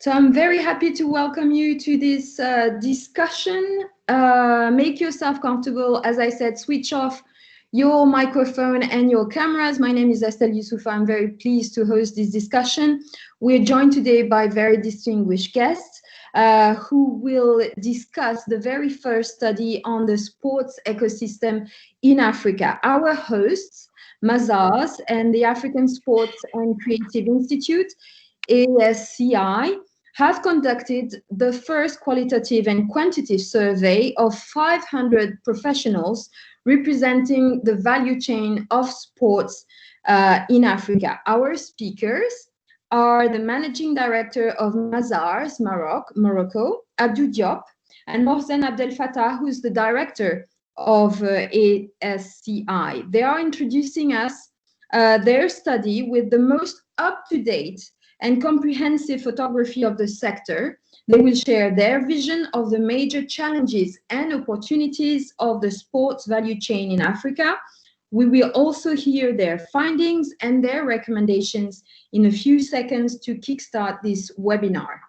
So I'm very happy to welcome you to this discussion. Make yourself comfortable. As I said, switch off your microphone and your cameras. My name is Estelle Youssoufa. I'm very pleased to host this discussion. We're joined today by very distinguished guests who will discuss the very first study on the sports ecosystem in Africa. Our hosts, Mazars and the African Sports and Creative Institute, ASCI, have conducted the first qualitative and quantitative survey of 500 professionals representing the value chain of sports in Africa. Our speakers are the Managing Director of Mazars, Morocco, Abdou Diop, and Mohsen FATTAH, who's the Director of ASCI. They are introducing us their study with the most up-to-date and comprehensive photography of the sector. They will share their vision of the major challenges and opportunities of the sports value chain in Africa. We will also hear their findings and their recommendations in a few seconds to kickstart this webinar.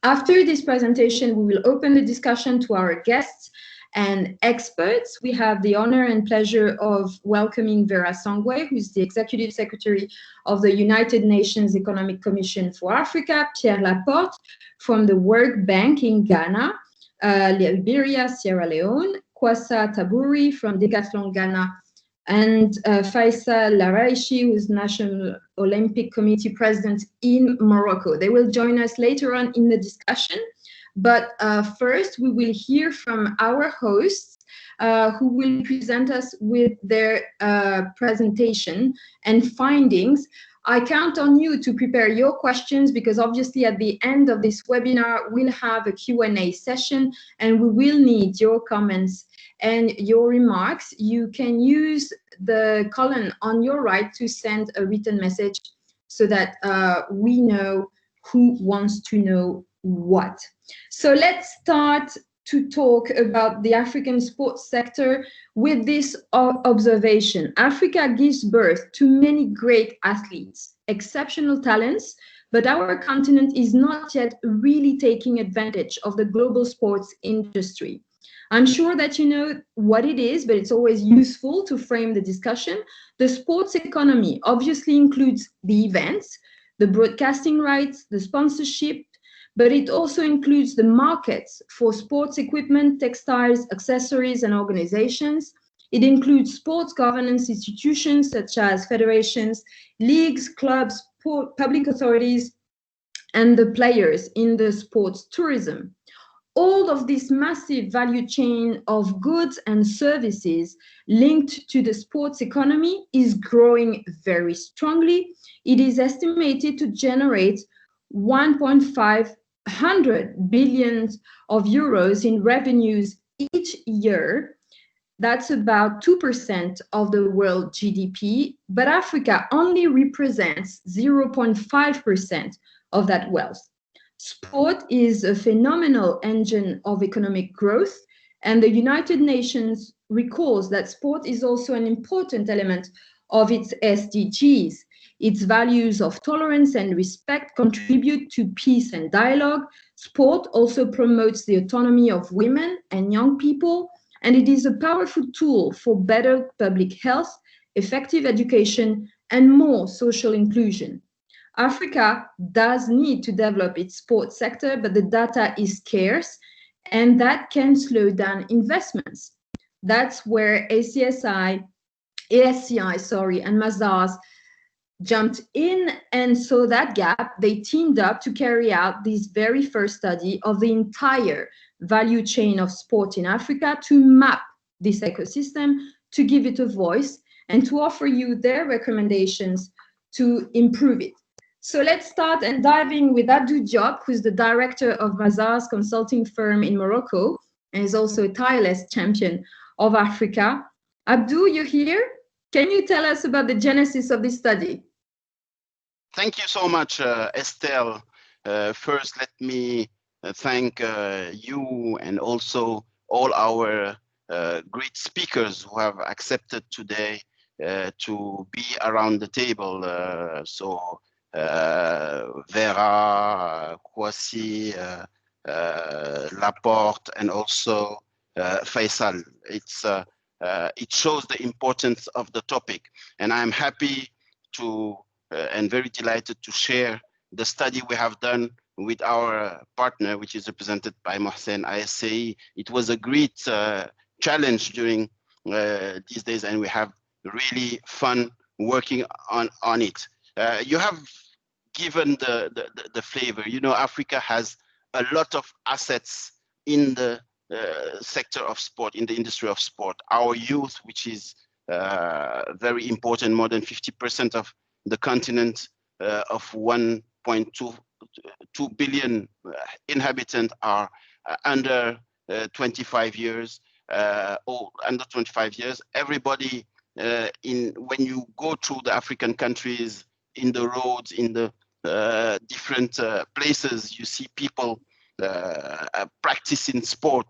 After this presentation, we will open the discussion to our guests and experts. We have the honor and pleasure of welcoming Vera, who's the Executive Secretary of the United Nations Economic Commission for Africa, Pierre LAPORTE from the World Bank in Ghana, Liberia, Sierra Leone, Kwasa Taburi from Decathlon Ghana, and Faical LARAICHI, who's National Olympic Committee President in Morocco. They will join us later on in the discussion. But first, we will hear from our hosts who will present us with their presentation and findings. I count on you to prepare your questions because obviously at the end of this webinar, we'll have a Q&A session and we will need your comments and your remarks. You can use the column on your right to send a written message so that we know who wants to know what. So let's start to talk about the African sports sector with this observation. Africa gives birth to many great athletes, exceptional talents, but our continent is not yet really taking advantage of the global sports industry. I'm sure that you know what it is, but it's always useful to frame the discussion. The sports economy obviously includes the events, the broadcasting rights, the sponsorship, but it also includes the markets for sports equipment, textiles, accessories, and organizations. It includes sports governance institutions such as federations, leagues, clubs, public authorities, and the players in the sports tourism. All of this massive value chain of goods and services linked to the sports economy is growing very strongly. It is estimated to generate 1.5 billion of euros in revenues each year. That's about 2% of the world GDP, but Africa only represents 0.5% of that wealth. Sport is a phenomenal engine of economic growth, and the United Nations recalls that sport is also an important element of its SDGs. Its values of tolerance and respect contribute to peace and dialogue. Sport also promotes the autonomy of women and young people, and it is a powerful tool for better public health, effective education, and more social inclusion. Africa does need to develop its sports sector, but the data is scarce, and that can slow down investments. That's where ASCI, and Mazars jumped in and saw that gap. They teamed up to carry out this very first study of the entire value chain of sport in Africa to map this ecosystem, to give it a voice, and to offer you their recommendations to improve it. So let's start and dive in with Abdou Diop, who's the director of Mazars consulting firm in Morocco, and is also a tireless champion of Africa. Abdou, you're here? Can you tell us about the genesis of this study? Thank you so much, Estelle. First, let me thank you and also all our great speakers who have accepted today to be around the table. So Vera, Kwasi, Laporte, and also Faical. It shows the importance of the topic, and I'm happy to and very delighted to share the study we have done with our partner, which is represented by Mohsen, ASCI. It was a great challenge during these days, and we have really fun working on it. You have given the flavor. You know, Africa has a lot of assets in the sector of sport, in the industry of sport. Our youth, which is very important, more than 50% of the continent of 1.2 billion inhabitants are under 25 years, or under 25 years. Everybody, when you go through the African countries, in the roads, in the different places, you see people practicing sport.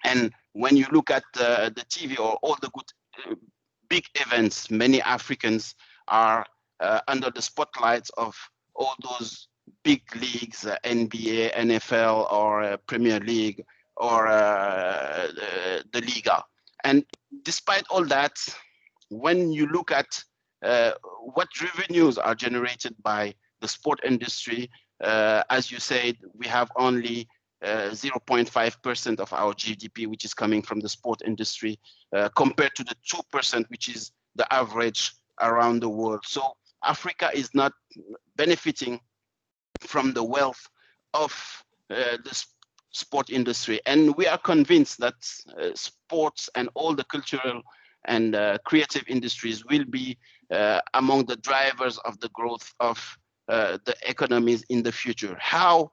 And when you look at the TV or all the good big events, many Africans are under the spotlights of all those big leagues, NBA, NFL, or Premier League, or the Liga. And despite all that, when you look at what revenues are generated by the sport industry, as you said, we have only 0.5% of our GDP, which is coming from the sport industry, compared to the 2%, which is the average around the world. So Africa is not benefiting from the wealth of the sport industry. And we are convinced that sports and all the cultural and creative industries will be among the drivers of the growth of the economies in the future. How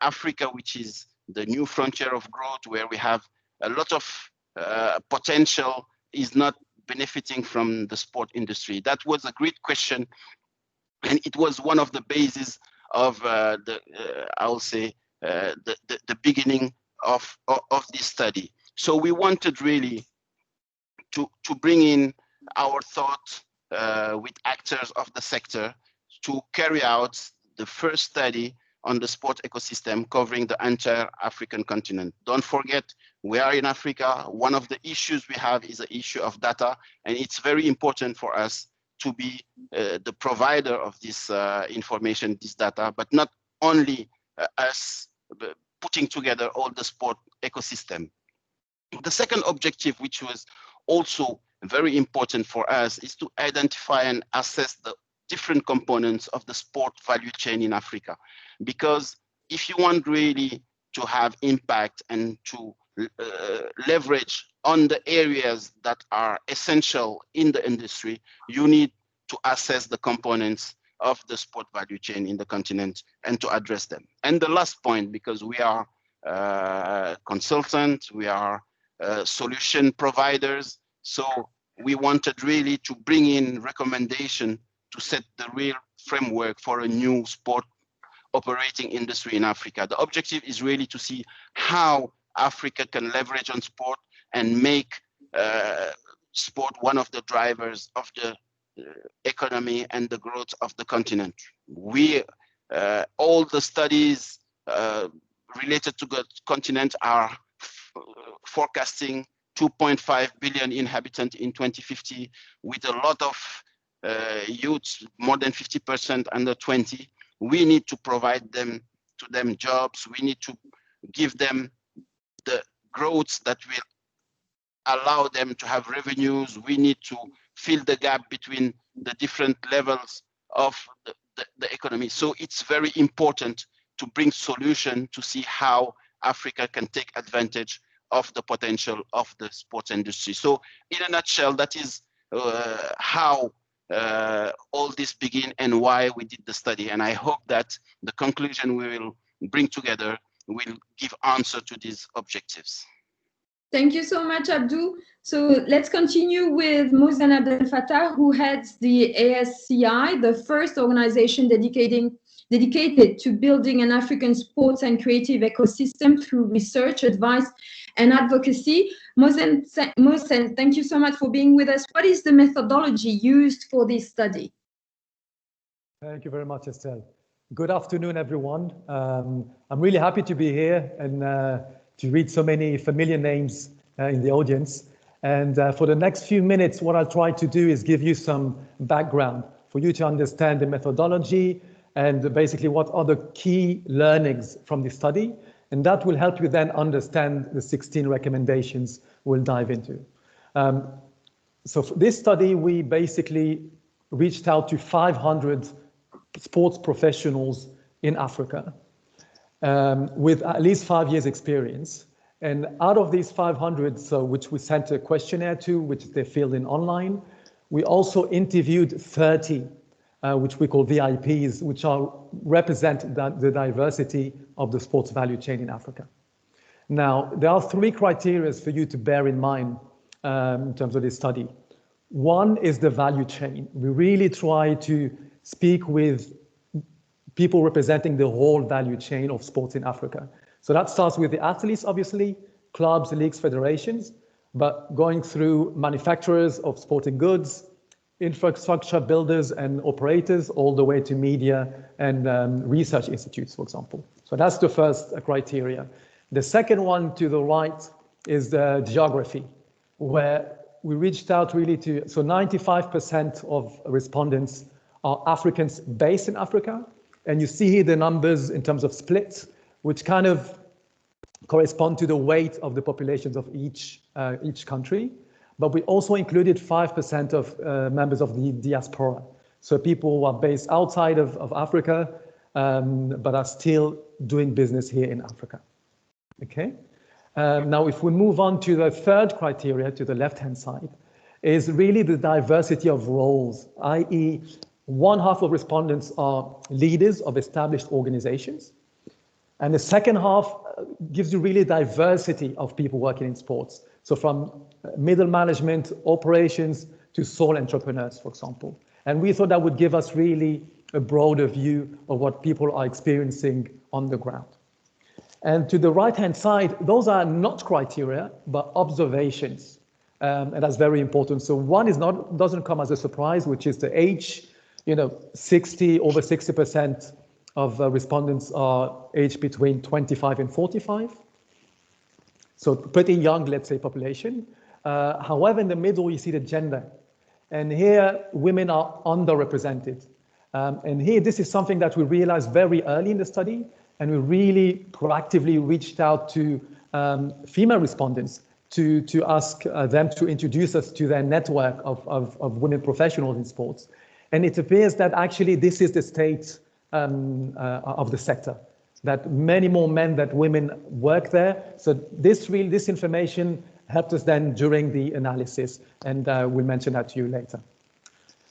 Africa, which is the new frontier of growth, where we have a lot of potential, is not benefiting from the sport industry? That was a great question, and it was one of the bases of I will say the beginning of this study. So we wanted really to bring in our thought with actors of the sector to carry out the first study on the sport ecosystem covering the entire African continent. Don't forget, we are in Africa. One of the issues we have is the issue of data, and it's very important for us to be the provider of this information, this data, but not only us putting together all the sport ecosystem. The second objective, which was also very important for us, is to identify and assess the different components of the sport value chain in Africa. Because if you want really to have impact and to leverage on the areas that are essential in the industry, you need to assess the components of the sport value chain in the continent and to address them. And the last point, because we are consultants, we are solution providers, so we wanted really to bring in recommendation to set the real framework for a new sport operating industry in Africa. The objective is really to see how Africa can leverage on sport and make sport one of the drivers of the economy and the growth of the continent. We, all the studies related to the continent are forecasting 2.5 billion inhabitants in 2050, with a lot of youths, more than 50% under 20. We need to provide them jobs. We need to give them the growth that will allow them to have revenues. We need to fill the gap between the different levels of the economy. So it's very important to bring solution to see how Africa can take advantage of the potential of the sports industry. So in a nutshell, that is how all this began and why we did the study. And I hope that the conclusion we will bring together will give answer to these objectives. Thank you so much, Abdou. So let's continue with Mohsen Abdel-Fattah, who heads the ASCI, the first organization dedicated to building an African sports and creative ecosystem through research, advice, and advocacy. Mohsen, thank you so much for being with us. What is the methodology used for this study? Thank you very much, Estelle. Good afternoon, everyone. I'm really happy to be here and to read so many familiar names in the audience. And for the next few minutes, what I'll try to do is give you some background for you to understand the methodology and basically what are the key learnings from the study. And that will help you then understand the 16 recommendations we'll dive into. So for this study, we basically reached out to 500 sports professionals in Africa with at least 5 years experience. And out of these 500, so which we sent a questionnaire to, which they filled in online, we also interviewed 30, which we call VIPs, which represent the diversity of the sports value chain in Africa. Now, there are 3 criteria for you to bear in mind in terms of this study. One is the value chain. We really try to speak with people representing the whole value chain of sports in Africa. So that starts with the athletes, obviously, clubs, leagues, federations, but going through manufacturers of sporting goods, infrastructure builders and operators, all the way to media and research institutes, for example. So that's the first criteria. The second one to the right is the geography, where we reached out really to, so 95% of respondents are Africans based in Africa. And you see here the numbers in terms of splits, which kind of correspond to the weight of the populations of each country. But we also included 5% of members of the diaspora. So people who are based outside of Africa, but are still doing business here in Africa. Okay. Now, if we move on to the third criteria to the left-hand side, is really the diversity of roles, i.e., 1/2 of respondents are leaders of established organizations. And the second half gives you really diversity of people working in sports. So from middle management, operations, to sole entrepreneurs, for example. And we thought that would give us really a broader view of what people are experiencing on the ground. And to the right-hand side, those are not criteria, but observations. And that's very important. So one doesn't come as a surprise, which is the age. You know, over 60% of respondents are aged between 25 and 45. So pretty young, let's say, population. However, in the middle, you see the gender. And here, women are underrepresented. And here, this is something that we realized very early in the study. And we really proactively reached out to female respondents to ask them to introduce us to their network of women professionals in sports. And it appears that actually this is the state of the sector, that many more men than women work there. So this information helped us then during the analysis, and we'll mention that to you later.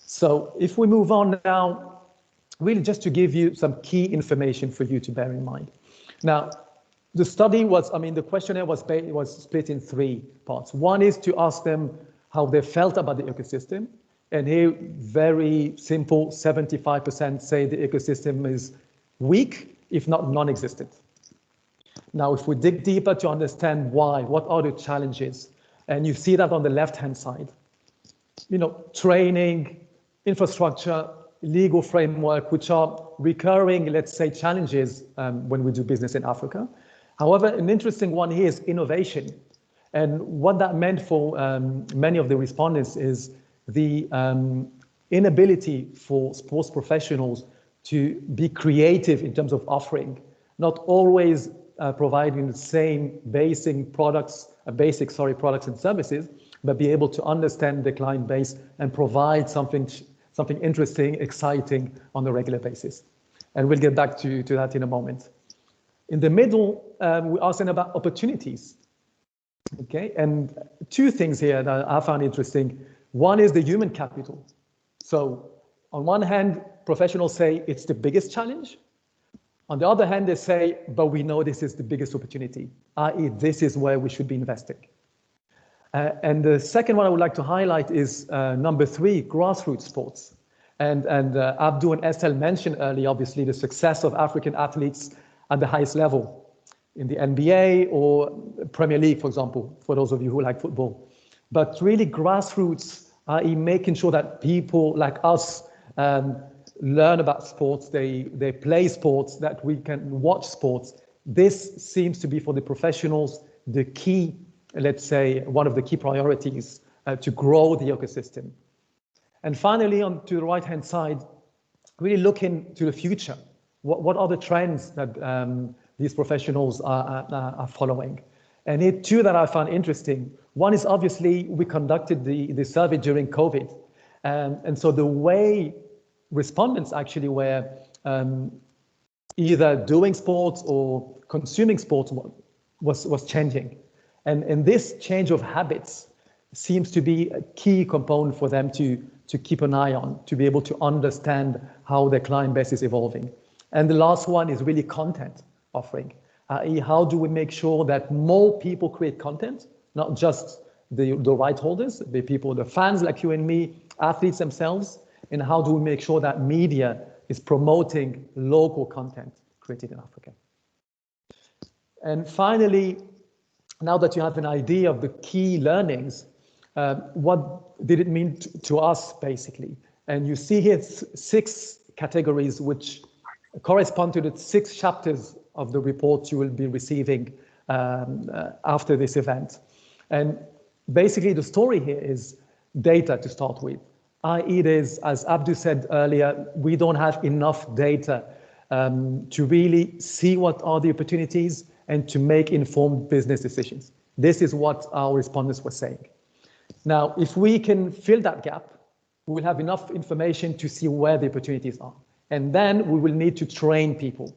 So if we move on now, really just to give you some key information for you to bear in mind. Now, the study was, the questionnaire was split in 3 parts. One is to ask them how they felt about the ecosystem. And here, very simple, 75% say the ecosystem is weak, if not non-existent. Now, if we dig deeper to understand why, what are the challenges? And you see that on the left-hand side. You know, training, infrastructure, legal framework, which are recurring, let's say, challenges when we do business in Africa. However, an interesting one here is innovation. And what that meant for many of the respondents is the inability for sports professionals to be creative in terms of offering, not always providing the same basic products and services, but be able to understand the client base and provide something interesting, exciting on a regular basis. And we'll get back to that in a moment. In the middle, we asked them about opportunities. Okay, and 2 things here that I found interesting. One is the human capital. So on one hand, professionals say it's the biggest challenge. On the other hand, they say, but we know this is the biggest opportunity, i.e. this is where we should be investing. And the second one I would like to highlight is number 3, grassroots sports. And Abdou and Estelle mentioned earlier, obviously, the success of African athletes at the highest level in the NBA or Premier League, for example, for those of you who like football. But really grassroots, i.e. making sure that people like us learn about sports, they play sports, that we can watch sports. This seems to be for the professionals the key, let's say, one of the key priorities to grow the ecosystem. And finally, on to the right-hand side, really looking to the future. What are the trends that these professionals are following? And here, two that I found interesting. One is obviously we conducted the survey during COVID. And so the way respondents actually were either doing sports or consuming sports was changing. And this change of habits seems to be a key component for them to keep an eye on, to be able to understand how their client base is evolving. And the last one is really content offering. How do we make sure that more people create content, not just the right holders, the people, the fans like you and me, athletes themselves, and how do we make sure that media is promoting local content created in Africa? And finally, now that you have an idea of the key learnings, what did it mean to us, basically? And you see here 6 categories which correspond to the 6 chapters of the report you will be receiving after this event. And basically the story here is data to start with. I.e. it is, as Abdou said earlier, we don't have enough data to really see what are the opportunities and to make informed business decisions. This is what our respondents were saying. Now, if we can fill that gap, we will have enough information to see where the opportunities are. And then we will need to train people.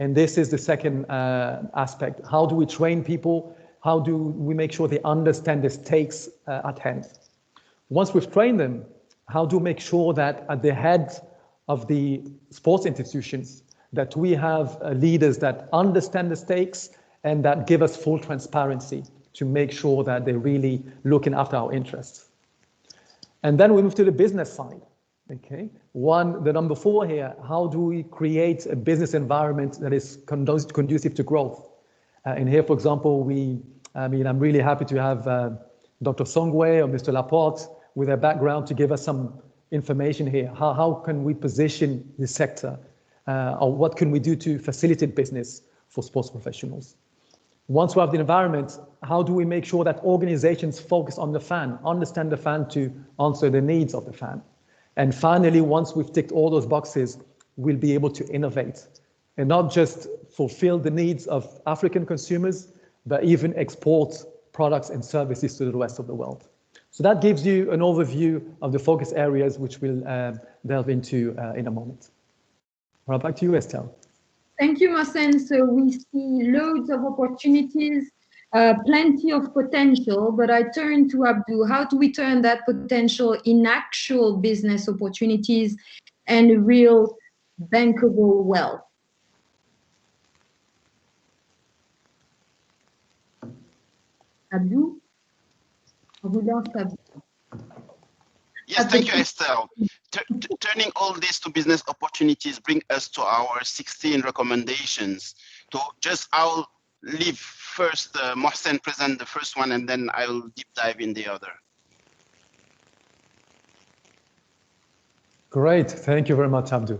And this is the second aspect. How do we train people? How do we make sure they understand the stakes at hand? Once we've trained them, how do we make sure that at the head of the sports institutions, that we have leaders that understand the stakes and that give us full transparency to make sure that they're really looking after our interests. And then we move to the business side. Okay, the number 4 here, how do we create a business environment that is conducive to growth? And here, for example, I'm really happy to have Dr. SONGWE or Mr. LAPORTE with their background to give us some information here. How can we position the sector? Or what can we do to facilitate business for sports professionals? Once we have the environment, how do we make sure that organizations focus on the fan, understand the fan to answer the needs of the fan? And finally, once we've ticked all those boxes, we'll be able to innovate and not just fulfill the needs of African consumers, but even export products and services to the rest of the world. So that gives you an overview of the focus areas, which we'll delve into in a moment. Right, back to you, Estelle. Thank you, Mohsen. So we see loads of opportunities, plenty of potential, but I turn to Abdou. How do we turn that potential in actual business opportunities and real bankable wealth? Abdou? Yes, thank you, Estelle. Turning all this to business opportunities bring us to our 16 recommendations. I'll leave first Mohsen present the first one, and then I'll deep dive in the other. Great, thank you very much, Abdou.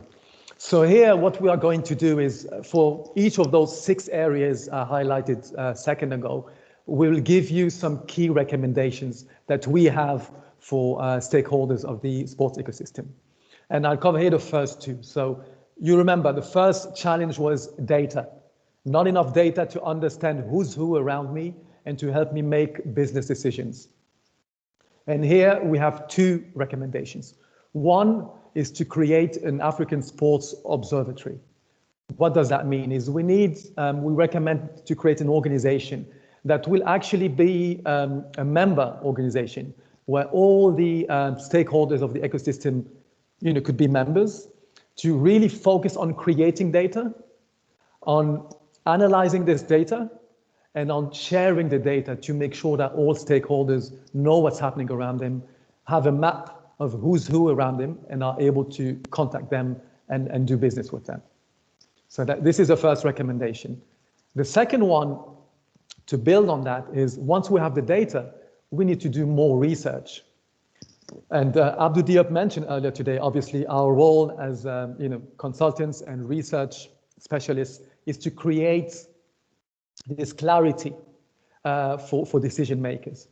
So here, what we are going to do is, for each of those 6 areas highlighted a second ago, we'll give you some key recommendations that we have for stakeholders of the sports ecosystem. And I'll cover here the first 2. So you remember the first challenge was data. Not enough data to understand who's who around me and to help me make business decisions. And here we have 2 recommendations. One is to create an African sports observatory. What does that mean? Is we recommend to create an organization that will actually be a member organization where all the stakeholders of the ecosystem could be members, to really focus on creating data, on analyzing this data, and on sharing the data to make sure that all stakeholders know what's happening around them, have a map of who's who around them, and are able to contact them and do business with them. So this is the first recommendation. The second one, to build on that, is once we have the data, we need to do more research. And Abdou Diop mentioned earlier today, obviously, our role as consultants and research specialists is to create this clarity for decision makers.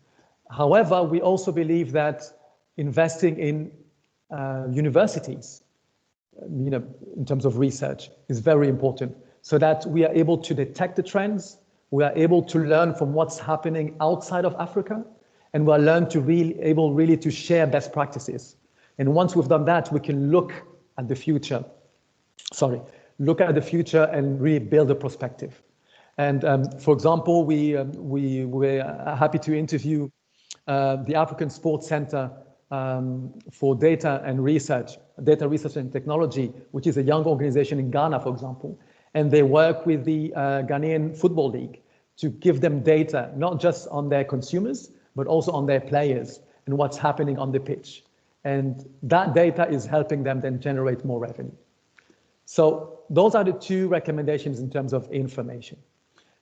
However, we also believe that investing in universities, in terms of research, is very important, so that we are able to detect the trends, we are able to learn from what's happening outside of Africa, and we are able really to share best practices. And once we've done that, we can look at the future. Look at the future and really build a perspective. And for example, we were happy to interview the African Sports Center for Data Research and Technology, which is a young organization in Ghana, for example. And they work with the Ghanaian Football League to give them data, not just on their consumers, but also on their players and what's happening on the pitch. And that data is helping them then generate more revenue. So those are the two recommendations in terms of information.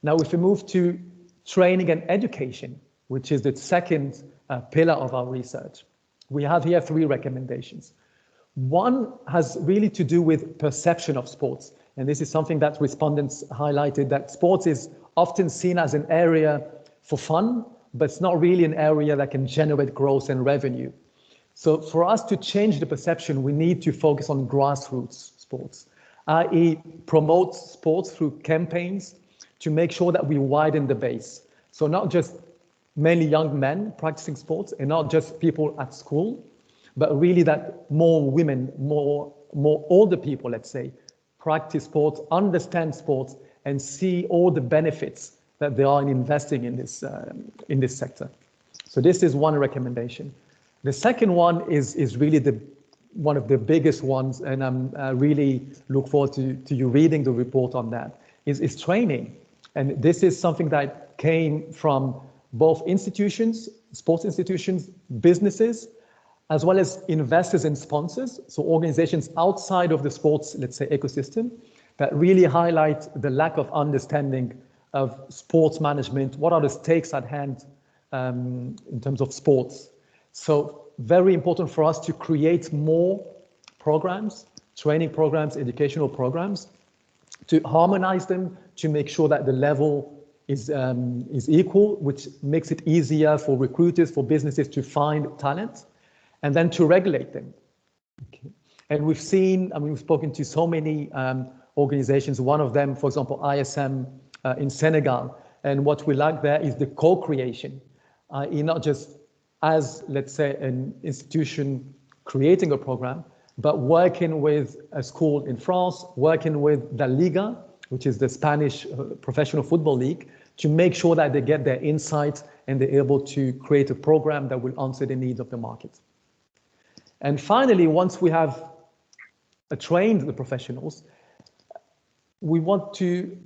Now, if we move to training and education, which is the second pillar of our research, we have here three recommendations. One has really to do with perception of sports. And this is something that respondents highlighted, that sports is often seen as an area for fun, but it's not really an area that can generate growth and revenue. So for us to change the perception, we need to focus on grassroots sports, i.e. promote sports through campaigns to make sure that we widen the base. So not just mainly young men practicing sports and not just people at school, but really that more women, more older people, let's say, practice sports, understand sports, and see all the benefits that there are in investing in this sector. So this is one recommendation. The second one is really one of the biggest ones, and I really look forward to you reading the report on that, is training. And this is something that came from both institutions, sports institutions, businesses, as well as investors and sponsors, so organizations outside of the sports, let's say, ecosystem, that really highlight the lack of understanding of sports management, what are the stakes at hand in terms of sports. So very important for us to create more programs, training programs, educational programs, to harmonize them, to make sure that the level is equal, which makes it easier for recruiters, for businesses to find talent, and then to regulate them. Okay. And we've seen, we've spoken to so many organizations, one of them, for example, ISM in Senegal, and what we like there is the co-creation, not just as, let's say, an institution creating a program, but working with a school in France, working with the Liga, which is the Spanish professional football league, to make sure that they get their insights and they're able to create a program that will answer the needs of the market. And finally, once we have trained the professionals, we want to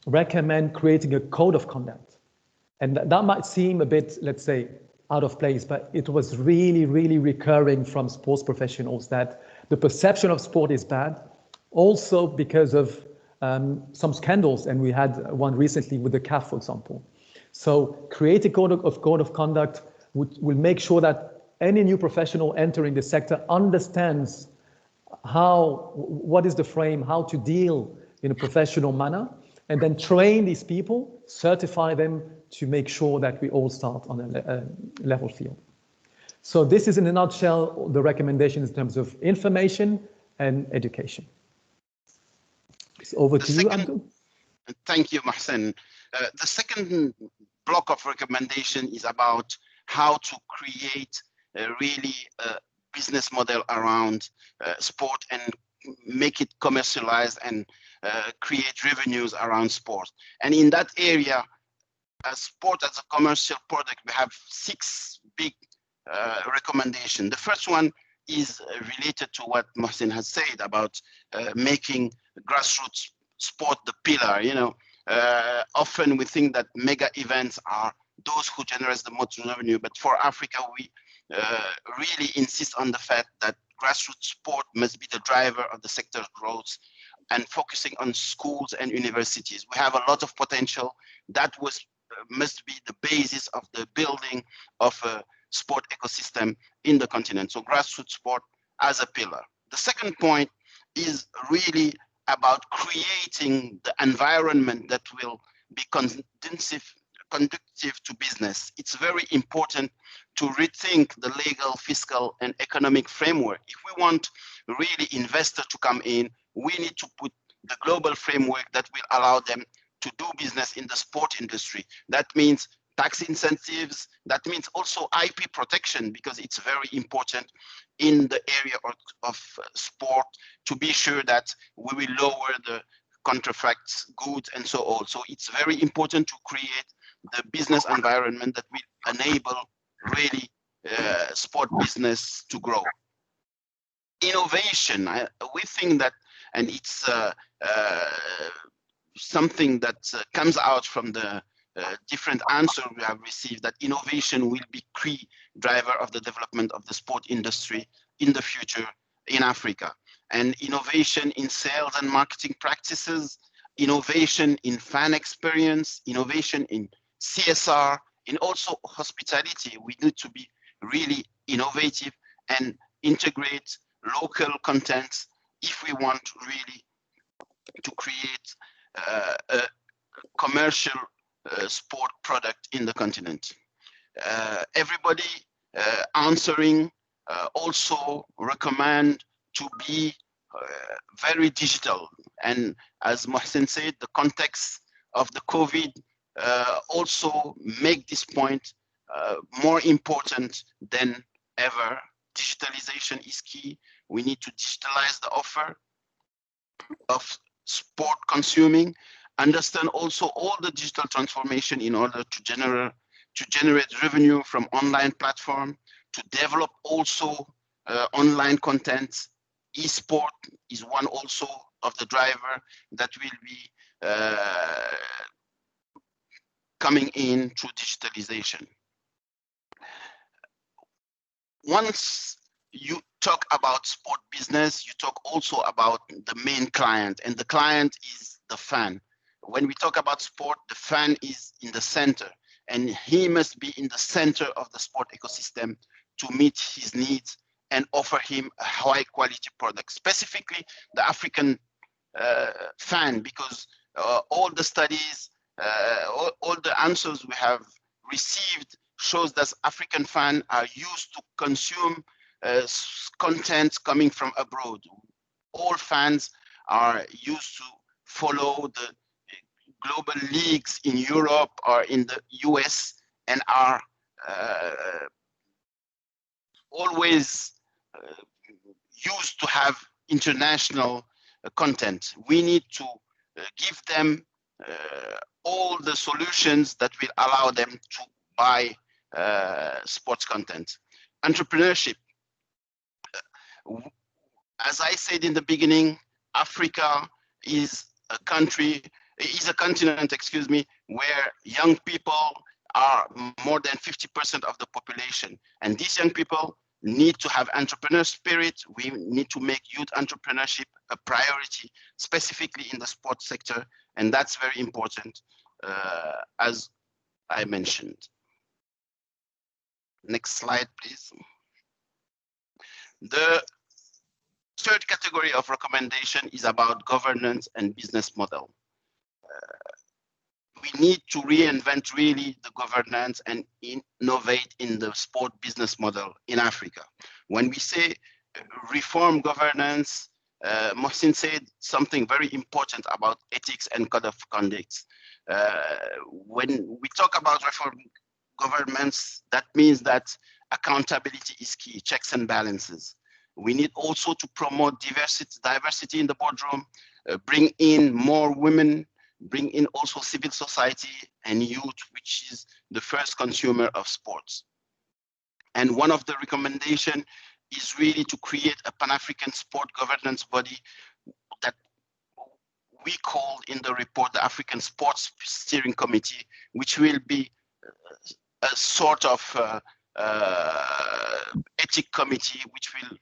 recommend creating a code of conduct. And that might seem a bit, let's say, out of place, but it was really, really recurring from sports professionals that the perception of sport is bad, also because of some scandals, and we had one recently with the CAF, for example. So create a code of conduct will make sure that any new professional entering the sector understands what is the frame, how to deal in a professional manner, and then train these people, certify them to make sure that we all start on a level field. So this is in a nutshell the recommendations in terms of information and education. It's over to you, Abdou. Thank you, Mohsen. The second block of recommendation is about how to create really a business model around sport and make it commercialized and create revenues around sport. And in that area, sport as a commercial product, we have 6 big recommendations. The first one is related to what Mohsen has said about making grassroots sport the pillar. Often we think that mega events are those who generate the most revenue, but for Africa, we really insist on the fact that grassroots sport must be the driver of the sector's growth, and focusing on schools and universities. We have a lot of potential that must be the basis of the building of a sport ecosystem in the continent. So grassroots sport as a pillar. The second point is really about creating the environment that will be conducive to business. It's very important to rethink the legal, fiscal, and economic framework. If we want really investors to come in, we need to put the global framework that will allow them to do business in the sport industry. That means tax incentives, that means also IP protection, because it's very important in the area of sport to be sure that we will lower the counterfeits, goods, and so on. So it's very important to create the business environment that will enable really sport business to grow. Innovation, we think that, and it's something that comes out from the different answers we have received, that innovation will be key driver of the development of the sport industry in the future in Africa. And innovation in sales and marketing practices, innovation in fan experience, innovation in CSR, and also hospitality. We need to be really innovative and integrate local content if we want really to create a commercial sport product in the continent. Everybody answering also recommend to be very digital. And as Mohsen said, the context of the COVID also make this point more important than ever. Digitalization is key. We need to digitalize the offer of sport consuming, understand also all the digital transformation in order to generate revenue from online platform, to develop also online content. E-sport is one also of the driver that will be coming in through digitalization. Once you talk about sport business, you talk also about the main client, and the client is the fan. When we talk about sport, the fan is in the center, and he must be in the center of the sport ecosystem to meet his needs and offer him a high quality product, specifically the African fan, because all the studies, all the answers we have received shows that African fans are used to consume content coming from abroad. All fans are used to follow the global leagues in Europe or in the US and are always used to have international content. We need to give them all the solutions that will allow them to buy sports content. Entrepreneurship. As I said in the beginning, Africa is a continent, excuse me, where young people are more than 50% of the population. And these young people need to have entrepreneur spirit. We need to make youth entrepreneurship a priority, specifically in the sports sector. And that's very important, as I mentioned. Next slide, please. The third category of recommendation is about governance and business model. We need to reinvent really the governance and innovate in the sport business model in Africa. When we say reform governance, Mohsen said something very important about ethics and code of conduct. When we talk about reform governance, that means that accountability is key, checks and balances. We need also to promote diversity in the boardroom, bring in more women, bring in also civil society and youth, which is the first consumer of sports. And one of the recommendations is really to create a Pan-African sport governance body that we call in the report the African Sports Steering Committee, which will be a sort of ethic committee which will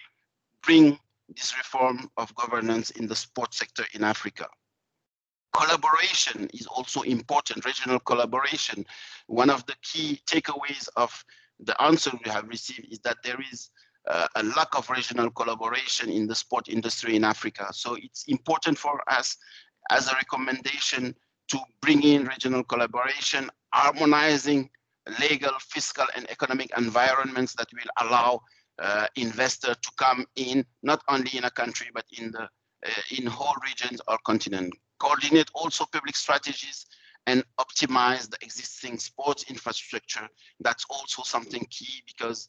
bring this reform of governance in the sports sector in Africa. Collaboration is also important, regional collaboration. One of the key takeaways of the answer we have received is that there is a lack of regional collaboration in the sport industry in Africa. So it's important for us as a recommendation to bring in regional collaboration, harmonizing legal, fiscal, and economic environments that will allow investors to come in, not only in a country, but in whole regions or continent. Coordinate also public strategies and optimize the existing sports infrastructure. That's also something key because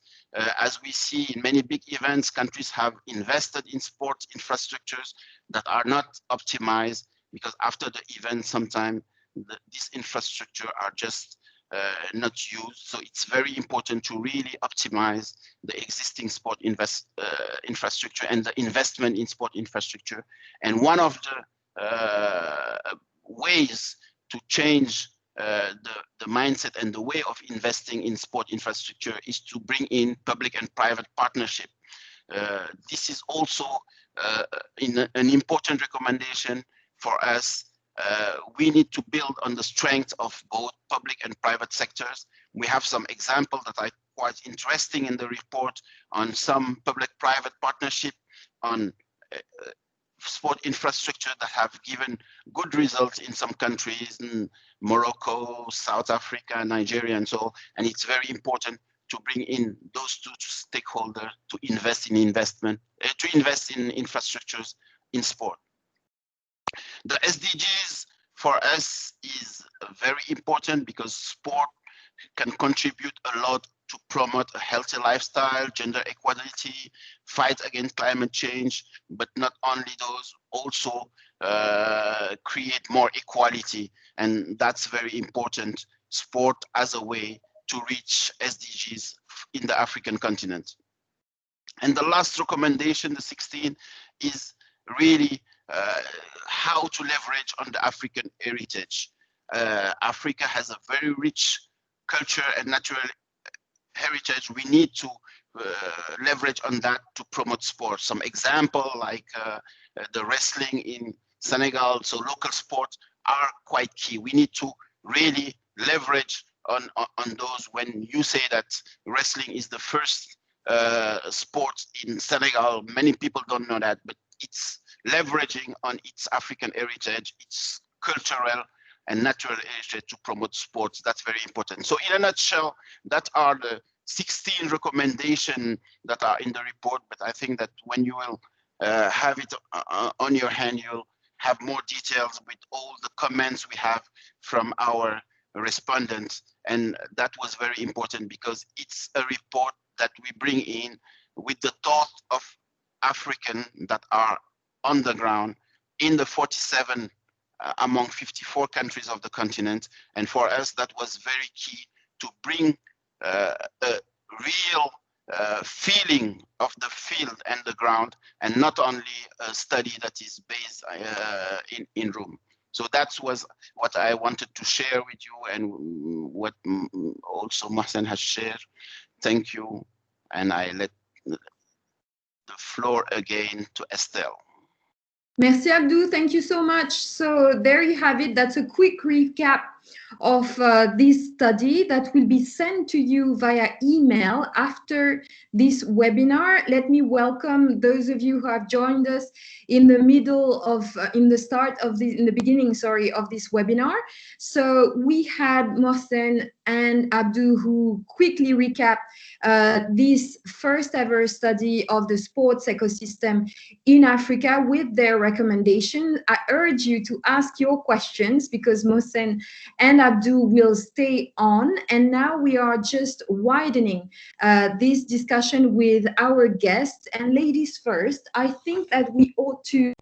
as we see in many big events, countries have invested in sports infrastructures that are not optimized because after the event, sometimes this infrastructure are just not used. So it's very important to really optimize the existing sport infrastructure and the investment in sport infrastructure. And one of the ways to change the mindset and the way of investing in sport infrastructure is to bring in public and private partnership. This is also an important recommendation for us. We need to build on the strength of both public and private sectors. We have some examples that are quite interesting in the report on some public-private partnership on sport infrastructure that have given good results in some countries, in Morocco, South Africa, Nigeria, and so on. And it's very important to bring in those two stakeholders to invest in infrastructures in sport. The SDGs for us is very important because sport can contribute a lot to promote a healthy lifestyle, gender equality, fight against climate change, but not only those, also create more equality. And that's very important, sport as a way to reach SDGs in the African continent. And the last recommendation, the 16, is really how to leverage on the African heritage. Africa has a very rich culture and natural heritage. We need to leverage on that to promote sports. Some example like the wrestling in Senegal, so local sports are quite key. We need to really leverage on those. When you say that wrestling is the first sport in Senegal, many people don't know that, but it's leveraging on its African heritage, its cultural and natural heritage to promote sports. That's very important. So in a nutshell, that are the 16 recommendations that are in the report, but I think that when you will have it on your hand, you'll have more details with all the comments we have from our respondents. And that was very important because it's a report that we bring in with the thought of Africans that are on the ground in the 47 among 54 countries of the continent. And for us, that was very key to bring a real feeling of the field and the ground, and not only a study that is based in room. So that was what I wanted to share with you, and what also Mohsen has shared. Thank you, and I let the floor again to Estelle. Merci Abdou, thank you so much. So there you have it. That's a quick recap of this study that will be sent to you via email after this webinar. Let me welcome those of you who have joined us in the middle of, in the beginning, of this webinar. So we had Mohsen and Abdou who quickly recap this first ever study of the sports ecosystem in Africa with their recommendation. I urge you to ask your questions because Mohsen and Abdou will stay on. And now we are just widening this discussion with our guests. And ladies first, I think that we ought to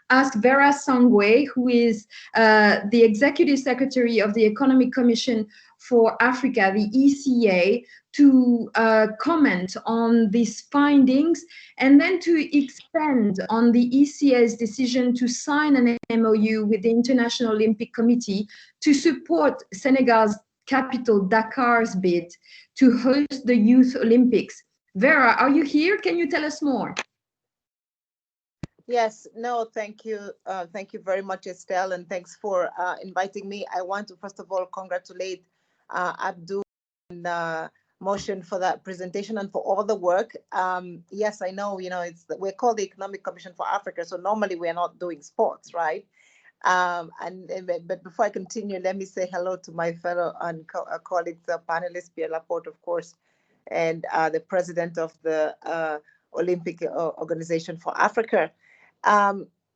ask Vera SONGWE, who is the Executive Secretary of the Economic Commission for Africa, the ECA, to comment on these findings and then to expand on the ECA's decision to sign an MOU with the International Olympic Committee to support Senegal's capital, Dakar's bid to host the Youth Olympics. Vera, are you here? Can you tell us more? Yes, no, thank you. Thank you very much, Estelle, and thanks for inviting me. I want to, first of all, congratulate Abdou and Mohsen, for that presentation and for all the work. Yes, I know, we're called the Economic Commission for Africa, so normally we're not doing sports, right? But before I continue, let me say hello to my fellow and colleagues, panelists, Pierre Laporte, of course, and the president of the Olympic Organization for Africa.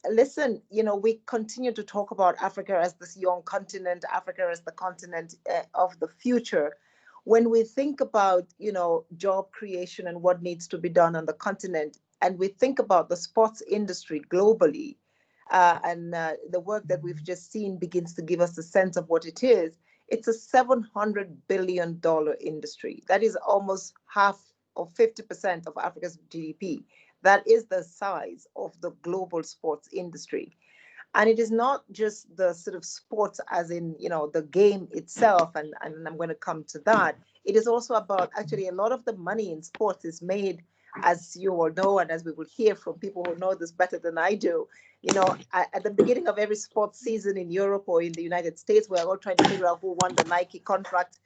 Listen, we continue to talk about Africa as this young continent, Africa as the continent of the future. When we think about, job creation and what needs to be done on the continent, and we think about the sports industry globally, and the work that we've just seen begins to give us a sense of what it is. It's a $700 billion industry. That is almost half or 50% of Africa's GDP. That is the size of the global sports industry. And it is not just the sort of sports as in, the game itself, and I'm going to come to that. It is also about actually a lot of the money in sports is made, as you all know, and as we will hear from people who know this better than I do, at the beginning of every sports season in Europe or in the United States, we're all trying to figure out who won the Nike contract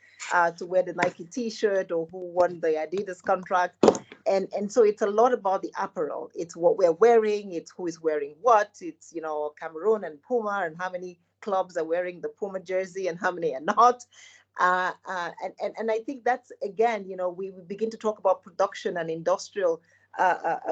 to wear the Nike t-shirt, or who won the Adidas contract. And so it's a lot about the apparel. It's what we're wearing. It's who is wearing what. It's, Cameroon and Puma, and how many clubs are wearing the Puma jersey and how many are not. And I think that's, again, we begin to talk about production and industrial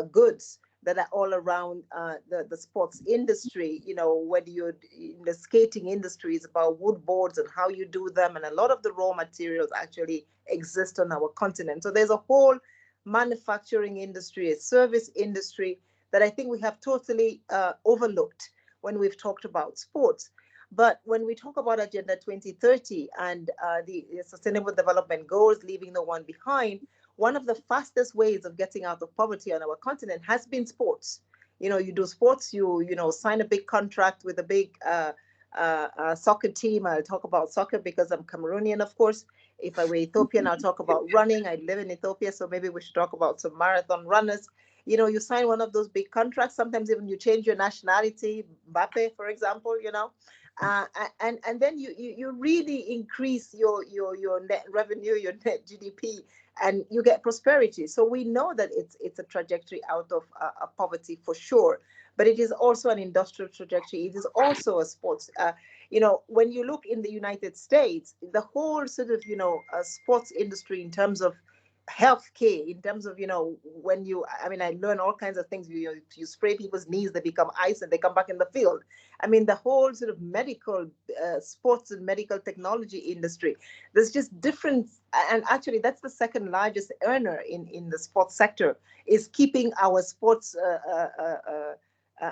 goods that are all around the sports industry. Whether you're in the skating industry, is about wood boards and how you do them. And a lot of the raw materials actually exist on our continent. So there's a whole manufacturing industry, a service industry that I think we have totally overlooked when we've talked about sports. But when we talk about Agenda 2030 and the Sustainable Development Goals, leaving no one behind, one of the fastest ways of getting out of poverty on our continent has been sports. You do sports, you sign a big contract with a big soccer team. I'll talk about soccer because I'm Cameroonian, of course. If I were Ethiopian, I'll talk about running. I live in Ethiopia, so maybe we should talk about some marathon runners. You sign one of those big contracts. Sometimes even you change your nationality, Mbappe, for example, and then you really increase your net revenue, your net GDP, and you get prosperity. So we know that it's a trajectory out of poverty for sure, but it is also an industrial trajectory. It is also a sports. When you look in the United States, the whole sort of sports industry in terms of healthcare, in terms of when I learn all kinds of things. You spray people's knees, they become ice, and they come back in the field. The whole sort of medical sports and medical technology industry, there's just different. And actually that's the second largest earner in the sports sector, is keeping our sports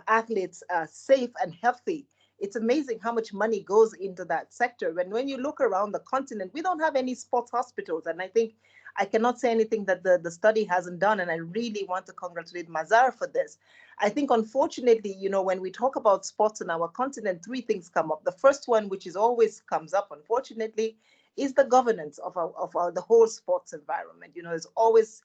athletes safe and healthy. It's amazing how much money goes into that sector. When you look around the continent, we don't have any sports hospitals. And I think I cannot say anything that the study hasn't done. And I really want to congratulate Mazars for this. I think, unfortunately, when we talk about sports on our continent, three things come up. The first one, which is always comes up, unfortunately, is the governance of the whole sports environment. There's always,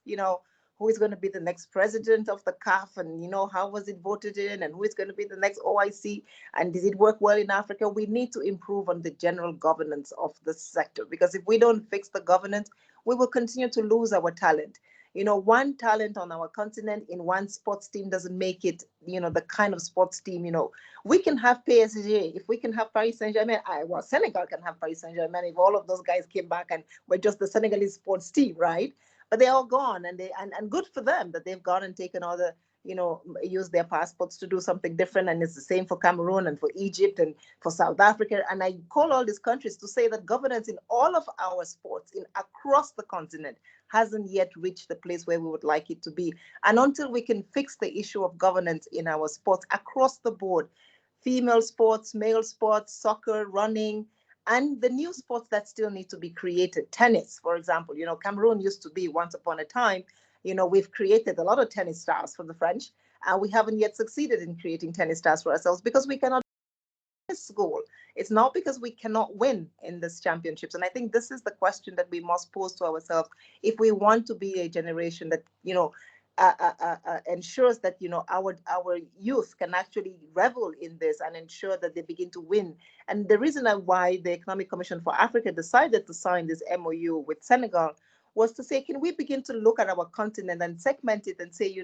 who is going to be the next president of the CAF, and how was it voted in, and who is going to be the next OIC, and does it work well in Africa? We need to improve on the general governance of the sector, because if we don't fix the governance, we will continue to lose our talent. One talent on our continent in one sports team doesn't make it, the kind of sports team. We can have PSG, if we can have Paris Saint-Germain, Senegal can have Paris Saint-Germain if all of those guys came back and were just the Senegalese sports team, right? But they're all gone, and good for them that they've gone and taken all the, use their passports to do something different. And it's the same for Cameroon and for Egypt and for South Africa. And I call all these countries to say that governance in all of our sports across the continent hasn't yet reached the place where we would like it to be. And until we can fix the issue of governance in our sports across the board, female sports, male sports, soccer, running, and the new sports that still need to be created, tennis, for example. Cameroon used to be, once upon a time, we've created a lot of tennis stars for the French, and we haven't yet succeeded in creating tennis stars for ourselves because we cannot school. It's not because we cannot win in this championships. And I think this is the question that we must pose to ourselves if we want to be a generation that, ensures that, our youth can actually revel in this and ensure that they begin to win. And the reason why the Economic Commission for Africa decided to sign this MOU with Senegal was to say, can we begin to look at our continent and segment it and say,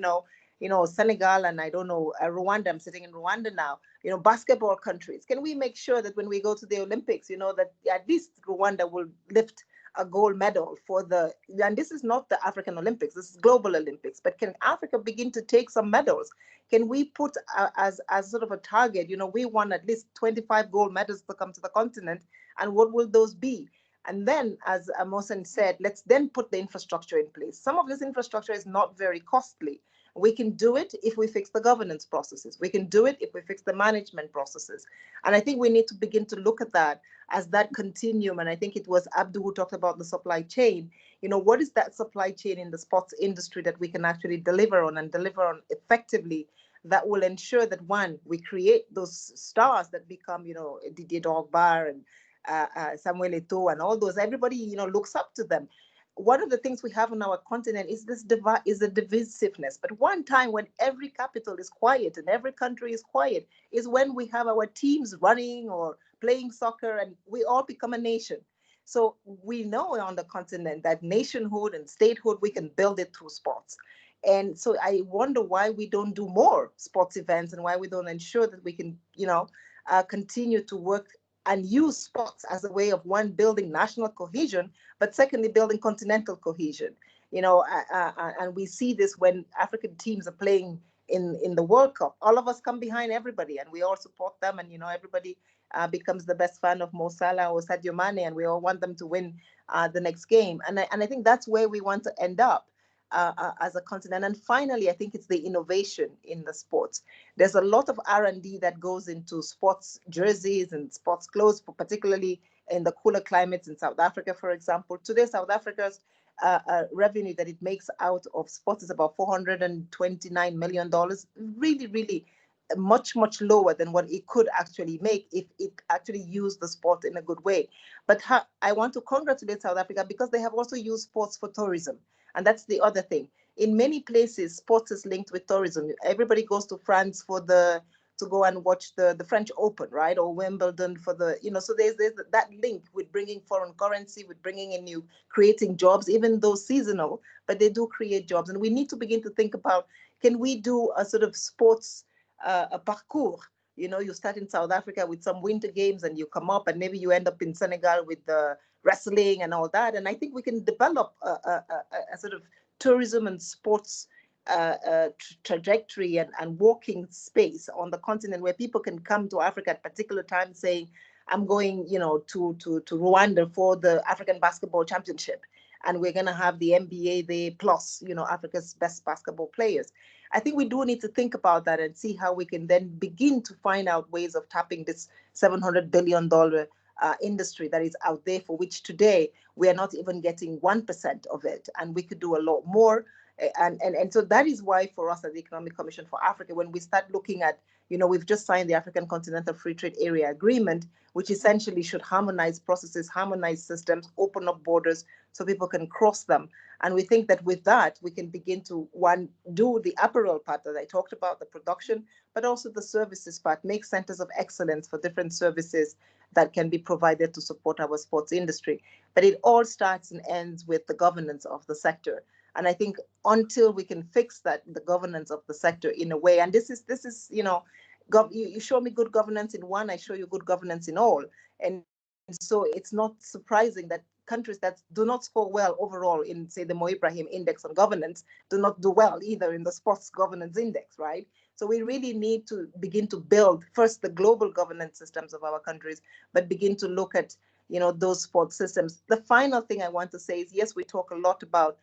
Senegal and I don't know, Rwanda, I'm sitting in Rwanda now, basketball countries. Can we make sure that when we go to the Olympics, that at least Rwanda will lift a gold medal for and this is not the African Olympics, this is global Olympics, but can Africa begin to take some medals? Can we put as sort of a target, we want at least 25 gold medals to come to the continent, and what will those be? And then, as Mohsen said, let's then put the infrastructure in place. Some of this infrastructure is not very costly. We can do it if we fix the governance processes. We can do it if we fix the management processes. And I think we need to begin to look at that as that continuum. And I think it was Abdou who talked about the supply chain. What is that supply chain in the sports industry that we can actually deliver on and deliver on effectively, that will ensure that, one, we create those stars that become, Didier Drogba and Samuel Eto'o and all those. Everybody, looks up to them. One of the things we have on our continent is the divisiveness. But one time when every capital is quiet and every country is quiet is when we have our teams running or playing soccer and we all become a nation. So we know on the continent that nationhood and statehood, we can build it through sports. And so I wonder why we don't do more sports events and why we don't ensure that we can, continue to work and use sports as a way of, one, building national cohesion, but secondly, building continental cohesion. And we see this when African teams are playing in the World Cup. All of us come behind everybody and we all support them, and everybody becomes the best fan of Mo Salah or Sadio Mane, and we all want them to win the next game. And I think that's where we want to end up as a continent. And finally, I think it's the innovation in the sports. There's a lot of R&D that goes into sports jerseys and sports clothes, particularly in the cooler climates in South Africa, for example. Today, South Africa's revenue that it makes out of sports is about $429 million. Really, really much, much lower than what it could actually make if it actually used the sport in a good way. But I want to congratulate South Africa because they have also used sports for tourism. And that's the other thing. In many places, sports is linked with tourism. Everybody goes to France to go and watch the French Open, right? Or Wimbledon for so there's that link with bringing foreign currency, with bringing in creating jobs, even though seasonal, but they do create jobs. And we need to begin to think about, can we do a sort of sports a parcours? You start in South Africa with some winter games and you come up and maybe you end up in Senegal with the wrestling and all that. And I think we can develop a sort of tourism and sports trajectory and walking space on the continent where people can come to Africa at particular times saying, I'm going, to Rwanda for the African Basketball Championship. And we're going to have the NBA there plus, Africa's best basketball players. I think we do need to think about that and see how we can then begin to find out ways of tapping this $700 billion industry that is out there, for which today we are not even getting 1% of it. And we could do a lot more. And so that is why for us at the Economic Commission for Africa, when we start looking at, we've just signed the African Continental Free Trade Area Agreement, which essentially should harmonize processes, harmonize systems, open up borders so people can cross them. And we think that with that, we can begin to, one, do the apparel part that I talked about, the production, but also the services part, make centers of excellence for different services that can be provided to support our sports industry. But it all starts and ends with the governance of the sector. And I think until we can fix that, the governance of the sector in a way, and this is you show me good governance in one, I show you good governance in all. And so it's not surprising that countries that do not score well overall in, say, the Mo Ibrahim Index on governance do not do well either in the Sports Governance Index, right? So we really need to begin to build first the global governance systems of our countries, but begin to look at, those sports systems. The final thing I want to say is, yes, we talk a lot about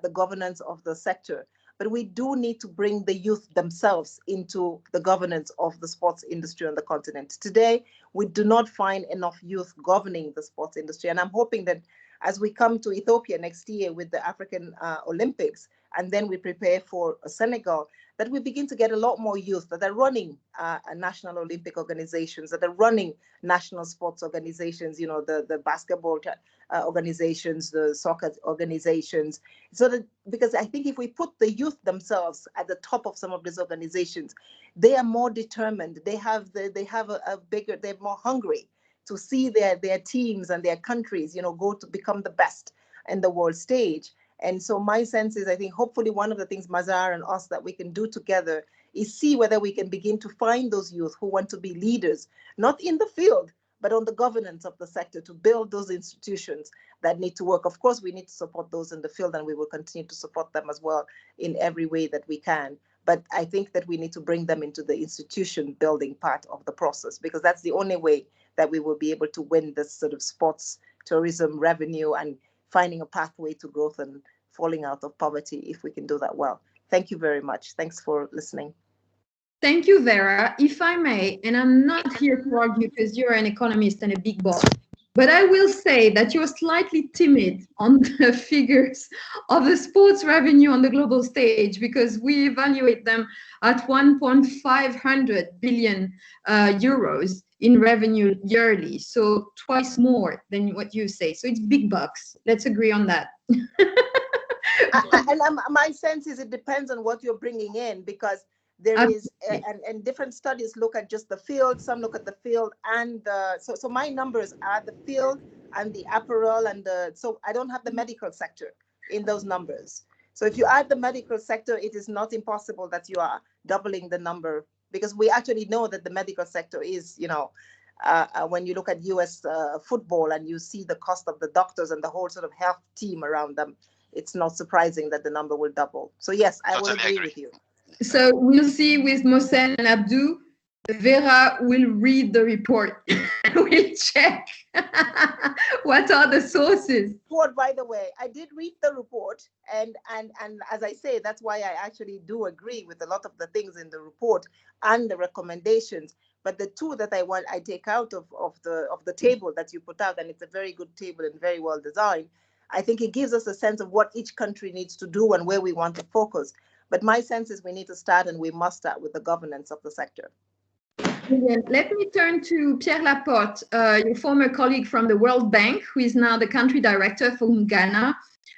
the governance of the sector, but we do need to bring the youth themselves into the governance of the sports industry on the continent. Today, we do not find enough youth governing the sports industry. And I'm hoping that as we come to Ethiopia next year with the African Olympics, and then we prepare for Senegal, that we begin to get a lot more youth that are running national Olympic organizations, that are running national sports organizations, the basketball organizations, the soccer organizations. So that, because I think if we put the youth themselves at the top of some of these organizations, they are more determined. They have a bigger, they're more hungry to see their teams and their countries, go to become the best. in the world stage. And so my sense is, I think hopefully one of the things Mazar and us that we can do together is see whether we can begin to find those youth who want to be leaders, not in the field, but on the governance of the sector, to build those institutions that need to work. Of course, we need to support those in the field, and we will continue to support them as well in every way that we can. But I think that we need to bring them into the institution building part of the process, because that's the only way that we will be able to win this sort of sports tourism revenue and finding a pathway to growth and falling out of poverty, if we can do that well. Thank you very much. Thanks for listening. Thank you, Vera. If I may, and I'm not here to argue because you're an economist and a big boss, but I will say that you're slightly timid on the figures of the sports revenue on the global stage, because we evaluate them at 1.5 billion euros in revenue yearly. So twice more than what you say. So it's big bucks. Let's agree on that. My sense is it depends on what you're bringing in, because there is, and different studies look at just the field, some look at the field and the, so my numbers are the field and the apparel and so I don't have the medical sector in those numbers. So if you add the medical sector, it is not impossible that you are doubling the number, because we actually know that the medical sector is, when you look at US football and you see the cost of the doctors and the whole sort of health team around them, it's not surprising that the number will double. So yes, I will agree with you. So we'll see with Mohsen and Abdou. Vera will read the report. We'll check what are the sources. By the way, I did read the report, and as I say, that's why I actually do agree with a lot of the things in the report and the recommendations. But the two that I take out of the table that you put out, and it's a very good table and very well designed. I think it gives us a sense of what each country needs to do and where we want to focus. But my sense is we need to start, and we must start with the governance of the sector. Brilliant. Let me turn to Pierre Laporte, your former colleague from the World Bank, who is now the country director for Ghana,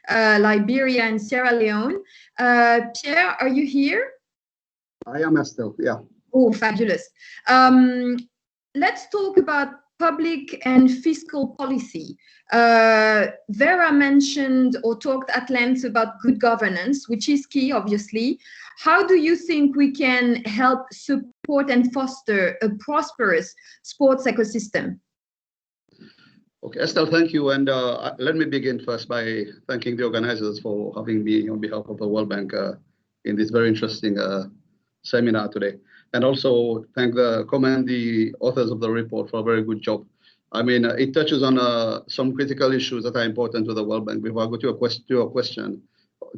Liberia, and Sierra Leone. Pierre, are you here? I am, Estelle, yeah. Oh, fabulous. Let's talk about public and fiscal policy. Vera mentioned or talked at length about good governance, which is key, obviously. How do you think we can help support and foster a prosperous sports ecosystem? Okay, Estelle, thank you. And let me begin first by thanking the organizers for having me on behalf of the World Bank in this very interesting seminar today. And also commend the authors of the report for a very good job. I mean, it touches on some critical issues that are important to the World Bank. Before I go to your question,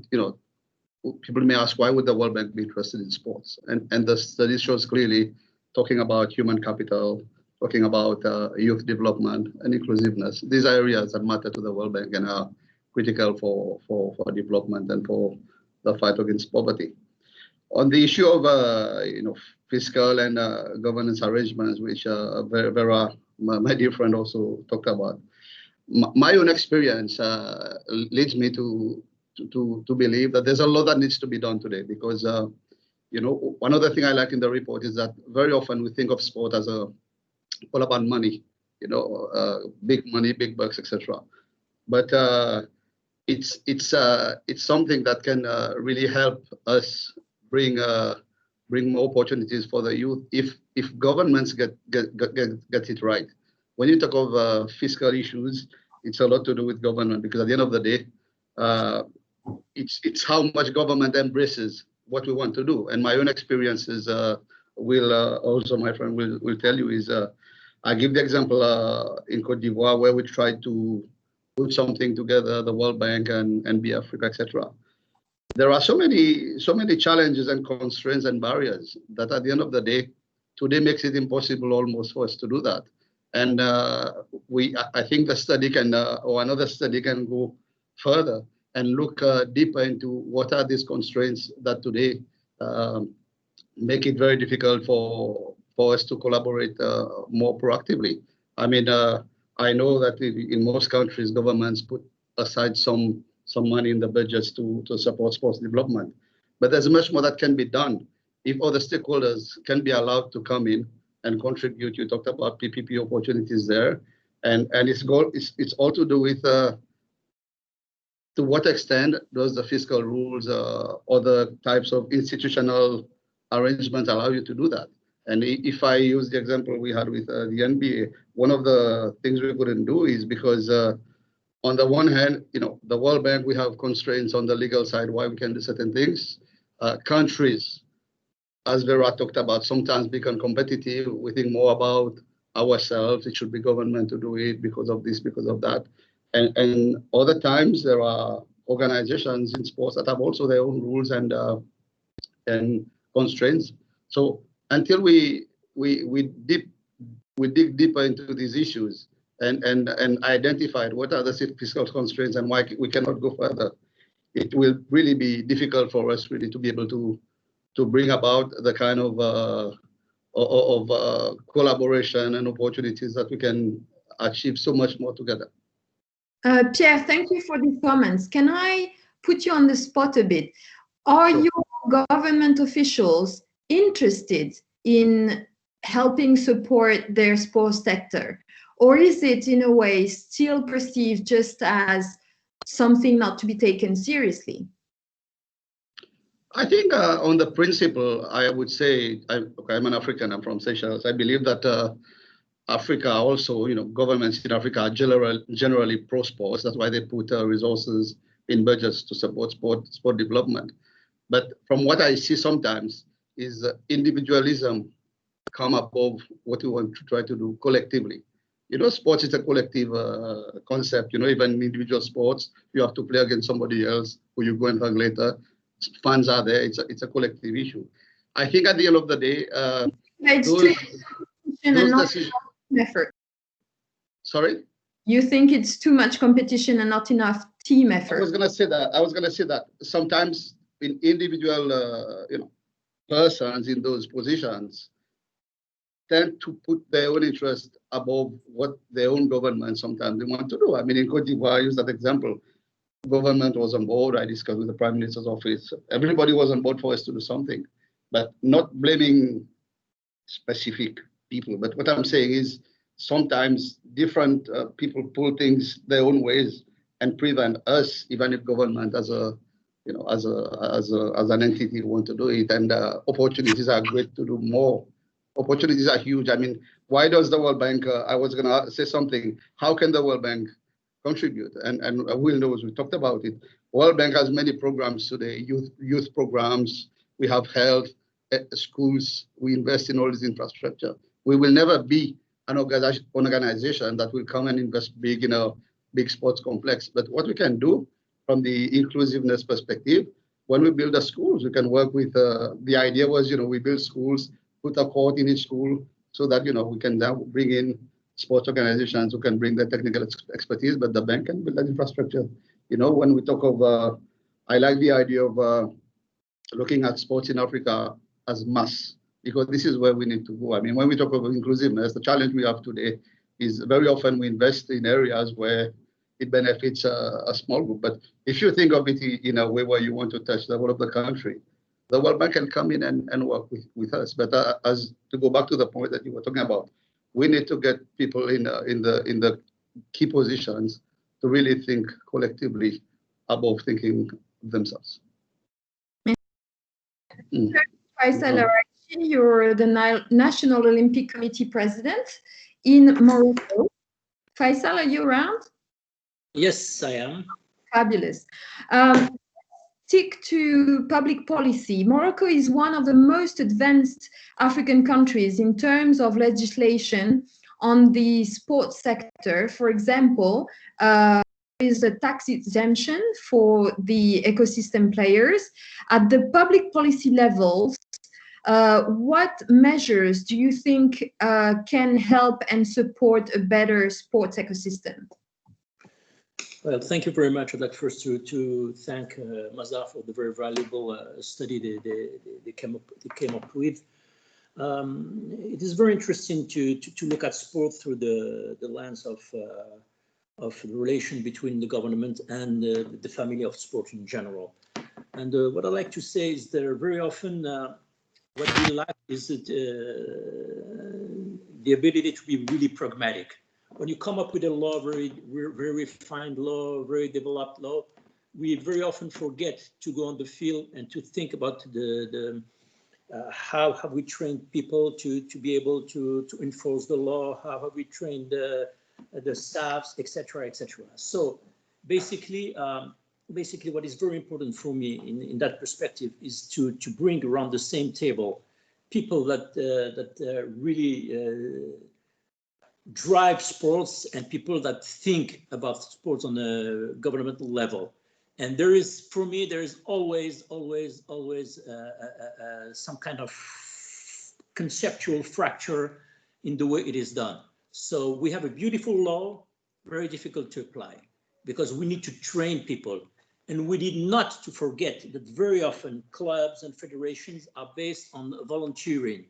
people may ask, why would the World Bank be interested in sports? And the study shows clearly, talking about human capital, talking about youth development and inclusiveness. These are areas that matter to the World Bank and are critical for development and for the fight against poverty. On the issue of fiscal and governance arrangements, which Vera, my dear friend, also talked about, my own experience leads me to believe that there's a lot that needs to be done today, because one other thing I like in the report is that very often we think of sport as all about money, big money, big bucks, etc. But it's something that can really help us bring more opportunities for the youth if governments get it right. When you talk of fiscal issues, it's a lot to do with government, because at the end of the day, it's how much government embraces what we want to do. And my own experiences also, my friend will tell you, is I give the example in Cote d'Ivoire, where we tried to put something together, the World Bank and Be Africa, etc. There are so many challenges and constraints and barriers that at the end of the day, today makes it impossible almost for us to do that. And I think the study can, or another study can go further and look deeper into what are these constraints that today make it very difficult for us to collaborate more proactively. I mean, I know that in most countries, governments put aside some money in the budgets to support sports development. But there's much more that can be done if other stakeholders can be allowed to come in and contribute. You talked about PPP opportunities there, and it's all to do with to what extent does the fiscal rules, other types of institutional arrangements allow you to do that? And if I use the example we had with the NBA, one of the things we couldn't do is because on the one hand, the World Bank, we have constraints on the legal side why we can do certain things. Countries, as Vera talked about, sometimes become competitive. We think more about ourselves. It should be government to do it because of this, because of that. And other times there are organizations in sports that have also their own rules and constraints. So until we dig deeper into these issues and identify what are the fiscal constraints and why we cannot go further, it will really be difficult for us really to be able to bring about the kind of collaboration and opportunities that we can achieve so much more together. Pierre, thank you for the comments. Can I put you on the spot a bit? Are Sure. your government officials interested in helping support their sports sector? Or is it, in a way, still perceived just as something not to be taken seriously? I think on the principle, I would say, I'm an African, I'm from Seychelles. I believe that Africa also, governments in Africa are generally pro-sports. That's why they put resources in budgets to support sport development. But from what I see sometimes is individualism come above what we want to try to do collectively. Sports is a collective concept. Even in individual sports, you have to play against somebody else who you go and hug later. Funds are there. It's a collective issue. I think at the end of the day, effort. Sorry? You think it's too much competition and not enough team effort? I was going to say that. Sometimes in individual, persons in those positions tend to put their own interest above what their own government sometimes they want to do. I mean, in Cote d'Ivoire, I use that example. Government was on board. I discussed with the Prime Minister's office. Everybody was on board for us to do something, but not blaming specific people. But what I'm saying is sometimes different people pull things their own ways and prevent us, even if government as an entity want to do it. And opportunities are great to do more. Opportunities are huge. I mean, why does the World Bank? I was going to say something. How can the World Bank contribute? And Will knows, we talked about it. World Bank has many programs today, youth programs. We have health, schools. We invest in all this infrastructure. We will never be an organization that will come and invest big in a big sports complex. But what we can do from the inclusiveness perspective, when we build the schools, we can work with, the idea was, we build schools, put a court in each school so that, we can now bring in sports organizations who can bring the technical expertise, but the bank can build that infrastructure. When we talk of, I like the idea of looking at sports in Africa as mass, because this is where we need to go. I mean, when we talk about inclusiveness, the challenge we have today is very often we invest in areas where it benefits a small group. But if you think of it in a way where you want to touch the whole of the country, the World Bank can come in and work with us. But as to go back to the point that you were talking about, we need to get people in the key positions to really think collectively above thinking themselves. Faical, LARAICHI, you're the National Olympic Committee President in Morocco. Faical, are you around? Yes, I am. Fabulous. Stick to public policy. Morocco is one of the most advanced African countries in terms of legislation on the sports sector. For example, there is a tax exemption for the ecosystem players. At the public policy levels, what measures do you think can help and support a better sports ecosystem? Well, thank you very much. I'd like first to thank Mazars for the very valuable study they came up with. It is very interesting to look at sport through the lens of the relation between the government and the family of sport in general. And what I like to say is that very often what we lack is the ability to be really pragmatic. When you come up with a law, very refined law, very developed law, we very often forget to go on the field and to think about how have we trained people to be able to enforce the law, how have we trained the staffs, etc., etc. So basically, what is very important for me in that perspective is to bring around the same table people that really drive sports and people that think about sports on a governmental level. And there is, for me, there is always some kind of conceptual fracture in the way it is done. So we have a beautiful law, very difficult to apply, because we need to train people. And we need not to forget that very often clubs and federations are based on volunteering.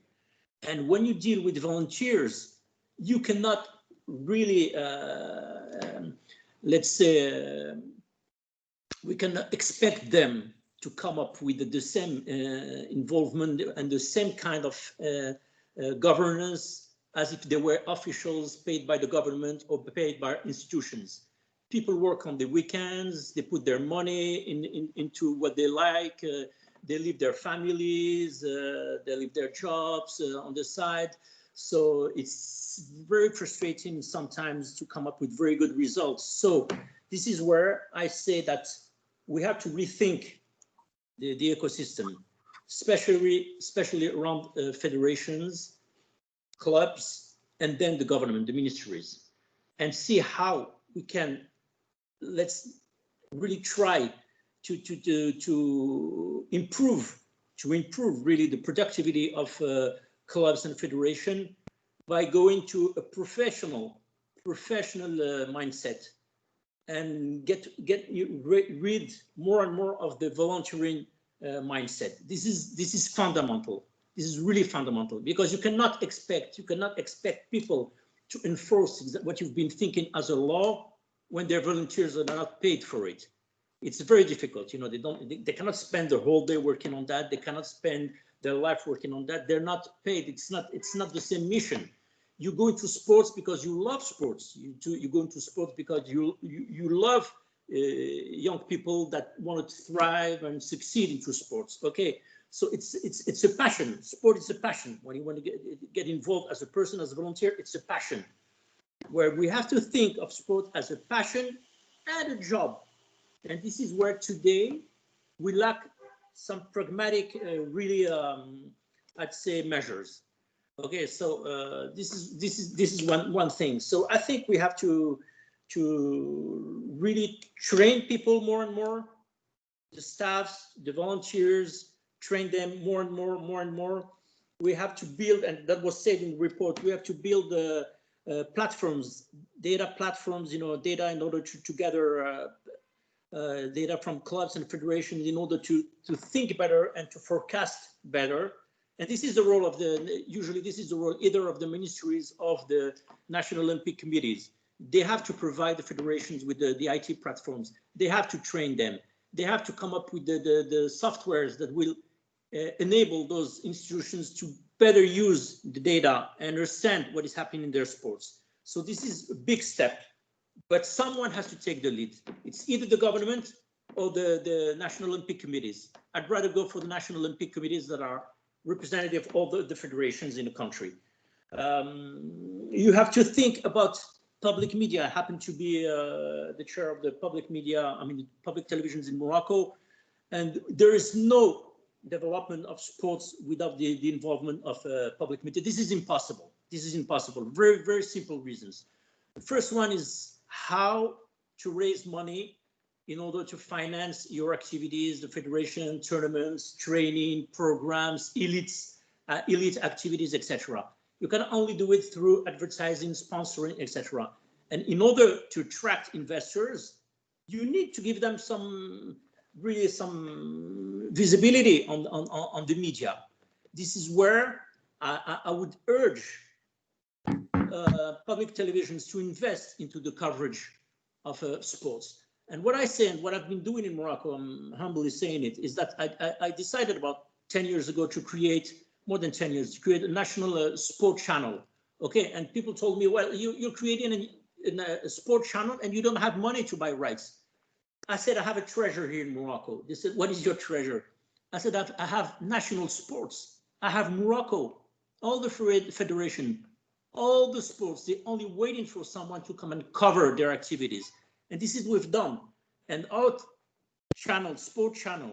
And when you deal with volunteers, you cannot really, let's say, we cannot expect them to come up with the same involvement and the same kind of governance as if they were officials paid by the government or paid by institutions. People work on the weekends, they put their money into what they like, they leave their families, they leave their jobs on the side. So it's very frustrating sometimes to come up with very good results. So this is where I say that we have to rethink the ecosystem, especially around federations, clubs, and then the government, the ministries, and see how we can, let's really try to improve really the productivity of clubs and federation by going to a professional mindset and read more and more of the volunteering mindset. This is fundamental. This is really fundamental, because you cannot expect people to enforce what you've been thinking as a law when their volunteers are not paid for it. It's very difficult. You know, they cannot spend the whole day working on that. They cannot spend their life working on that. They're not paid. It's not the same mission. You go into sports because you love sports. You go into sports because you love young people that want to thrive and succeed into sports. Okay, so it's a passion. Sport is a passion. When you want to get involved as a person, as a volunteer, it's a passion. Where we have to think of sport as a passion and a job. And this is where today we lack some pragmatic, really, I'd say, measures. Okay, so this is one thing. So I think we have to really train people more and more, the staffs, the volunteers, train them more and more. We have to build, and that was said in the report, we have to build platforms, data platforms, data in order to gather data from clubs and federations in order to think better and to forecast better. And this is the role of usually this is the role either of the ministries of the National Olympic Committees. They have to provide the federations with the IT platforms. They have to train them. They have to come up with the softwares that will enable those institutions to better use the data and understand what is happening in their sports. So this is a big step, but someone has to take the lead. It's either the government or the National Olympic Committees. I'd rather go for the National Olympic Committees that are representative of all the federations in the country. You have to think about public media. I happen to be the chair of the public media, public televisions in Morocco, and there is no development of sports without the involvement of public media. This is impossible. This is impossible. Very, very simple reasons. The first one is how to raise money in order to finance your activities, the federation, tournaments, training, programs, elite activities, etc. You can only do it through advertising, sponsoring, etc. And in order to attract investors, you need to give them some visibility on the media. This is where I would urge public televisions to invest into the coverage of sports. And what I say, and what I've been doing in Morocco, I'm humbly saying it, is that I decided about 10 years ago to create, more than 10 years, to create a national sport channel. Okay, and people told me, well, you're creating a sport channel and you don't have money to buy rights. I said, I have a treasure here in Morocco. They said, what is your treasure? I said, I have national sports. I have Morocco, all the federation, all the sports. They're only waiting for someone to come and cover their activities. And this is what we've done. And our channel, sport channel,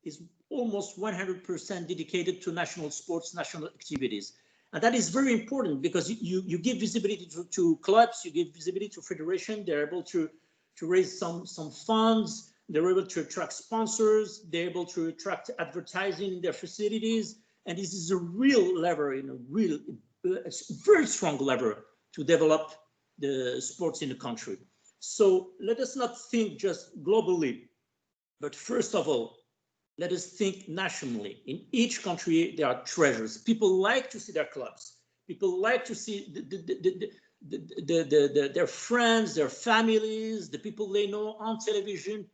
is almost 100% dedicated to national sports, national activities. And that is very important because you give visibility to clubs, you give visibility to federation. They're able to raise some funds. They're able to attract sponsors. They're able to attract advertising in their facilities. And this is a real lever, it's very strong lever to develop the sports in the country. So let us not think just globally, but first of all, let us think nationally. In each country, there are treasures. People like to see their clubs. People like to see their friends, their families, the people they know on television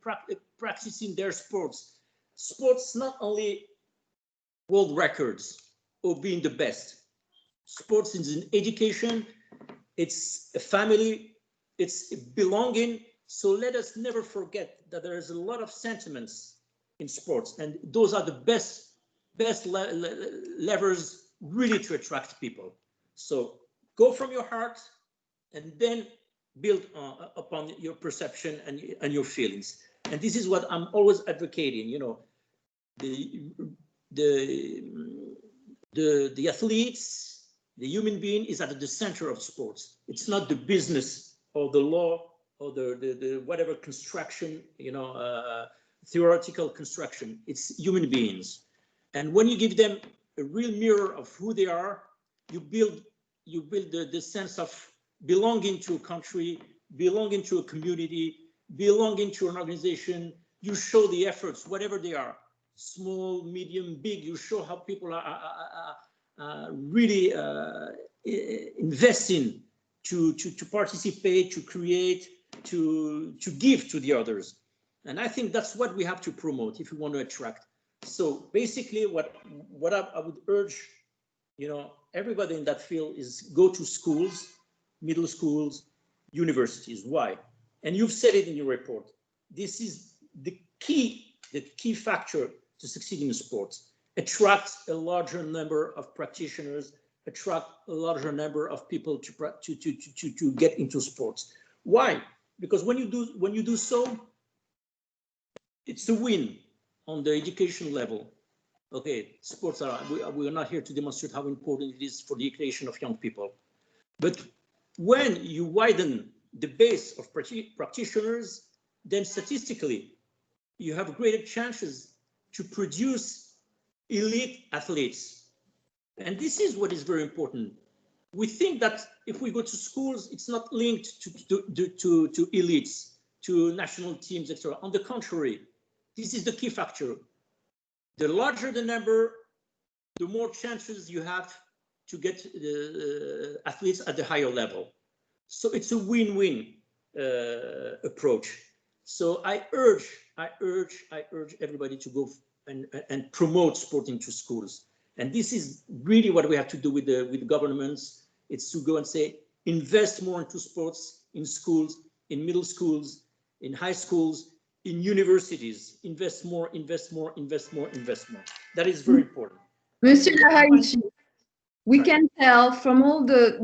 practicing their sports. Sports not only world records or being the best. Sports is an education, it's a family, it's a belonging. So let us never forget that there is a lot of sentiments in sports, and those are the best levers really to attract people. So go from your heart and then build upon your perception and your feelings. And this is what I'm always advocating. The athletes, the human being is at the center of sports. It's not the business or the law or the whatever construction, theoretical construction. It's human beings. And when you give them a real mirror of who they are, you build the sense of belonging to a country, belonging to a community, belonging to an organization. You show the efforts, whatever they are, small, medium, big. You show how people are really investing to participate, to create, to give to the others. And I think that's what we have to promote if we want to attract. So basically what I would urge, everybody in that field is go to schools, middle schools, universities. Why? And you've said it in your report. This is the key factor to succeed in sports. Attract a larger number of practitioners, attract a larger number of people to get into sports. Why? Because when you do so, it's a win on the education level. Okay, sports we are not here to demonstrate how important it is for the education of young people. But when you widen the base of practitioners, then statistically, you have greater chances to produce elite athletes. And this is what is very important. We think that if we go to schools, it's not linked to elites, to national teams, etc. On the contrary, this is the key factor. The larger the number, the more chances you have to get the athletes at the higher level. So it's a win-win approach. So I urge everybody to go and promote sport into schools. And this is really what we have to do with the governments. It's to go and say, invest more into sports in schools, in middle schools, in high schools, in universities. Invest more, invest more, invest more, invest more. That is very important. Monsieur LARAICHI, we can tell from all the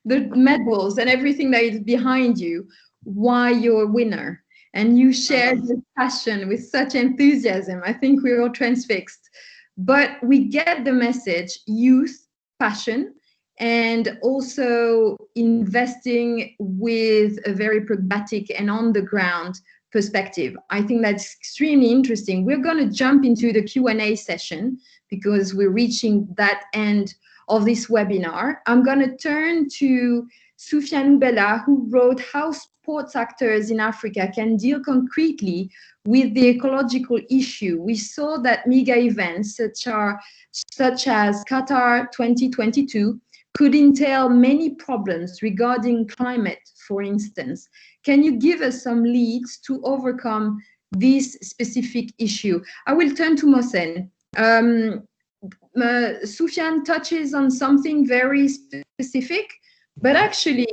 medals and everything that is behind you why you're a winner. And you share this passion with such enthusiasm. I think we're all transfixed. But we get the message, youth, passion, and also investing with a very pragmatic and on-the-ground perspective. I think that's extremely interesting. We're going to jump into the Q&A session because we're reaching that end of this webinar. I'm going to turn to Soufiane Bella, who wrote How Sports Actors in Africa Can Deal Concretely with the Ecological Issue. We saw that mega events such as Qatar 2022 could entail many problems regarding climate, for instance. Can you give us some leads to overcome this specific issue? I will turn to Mohsen. Soufiane touches on something very specific, but actually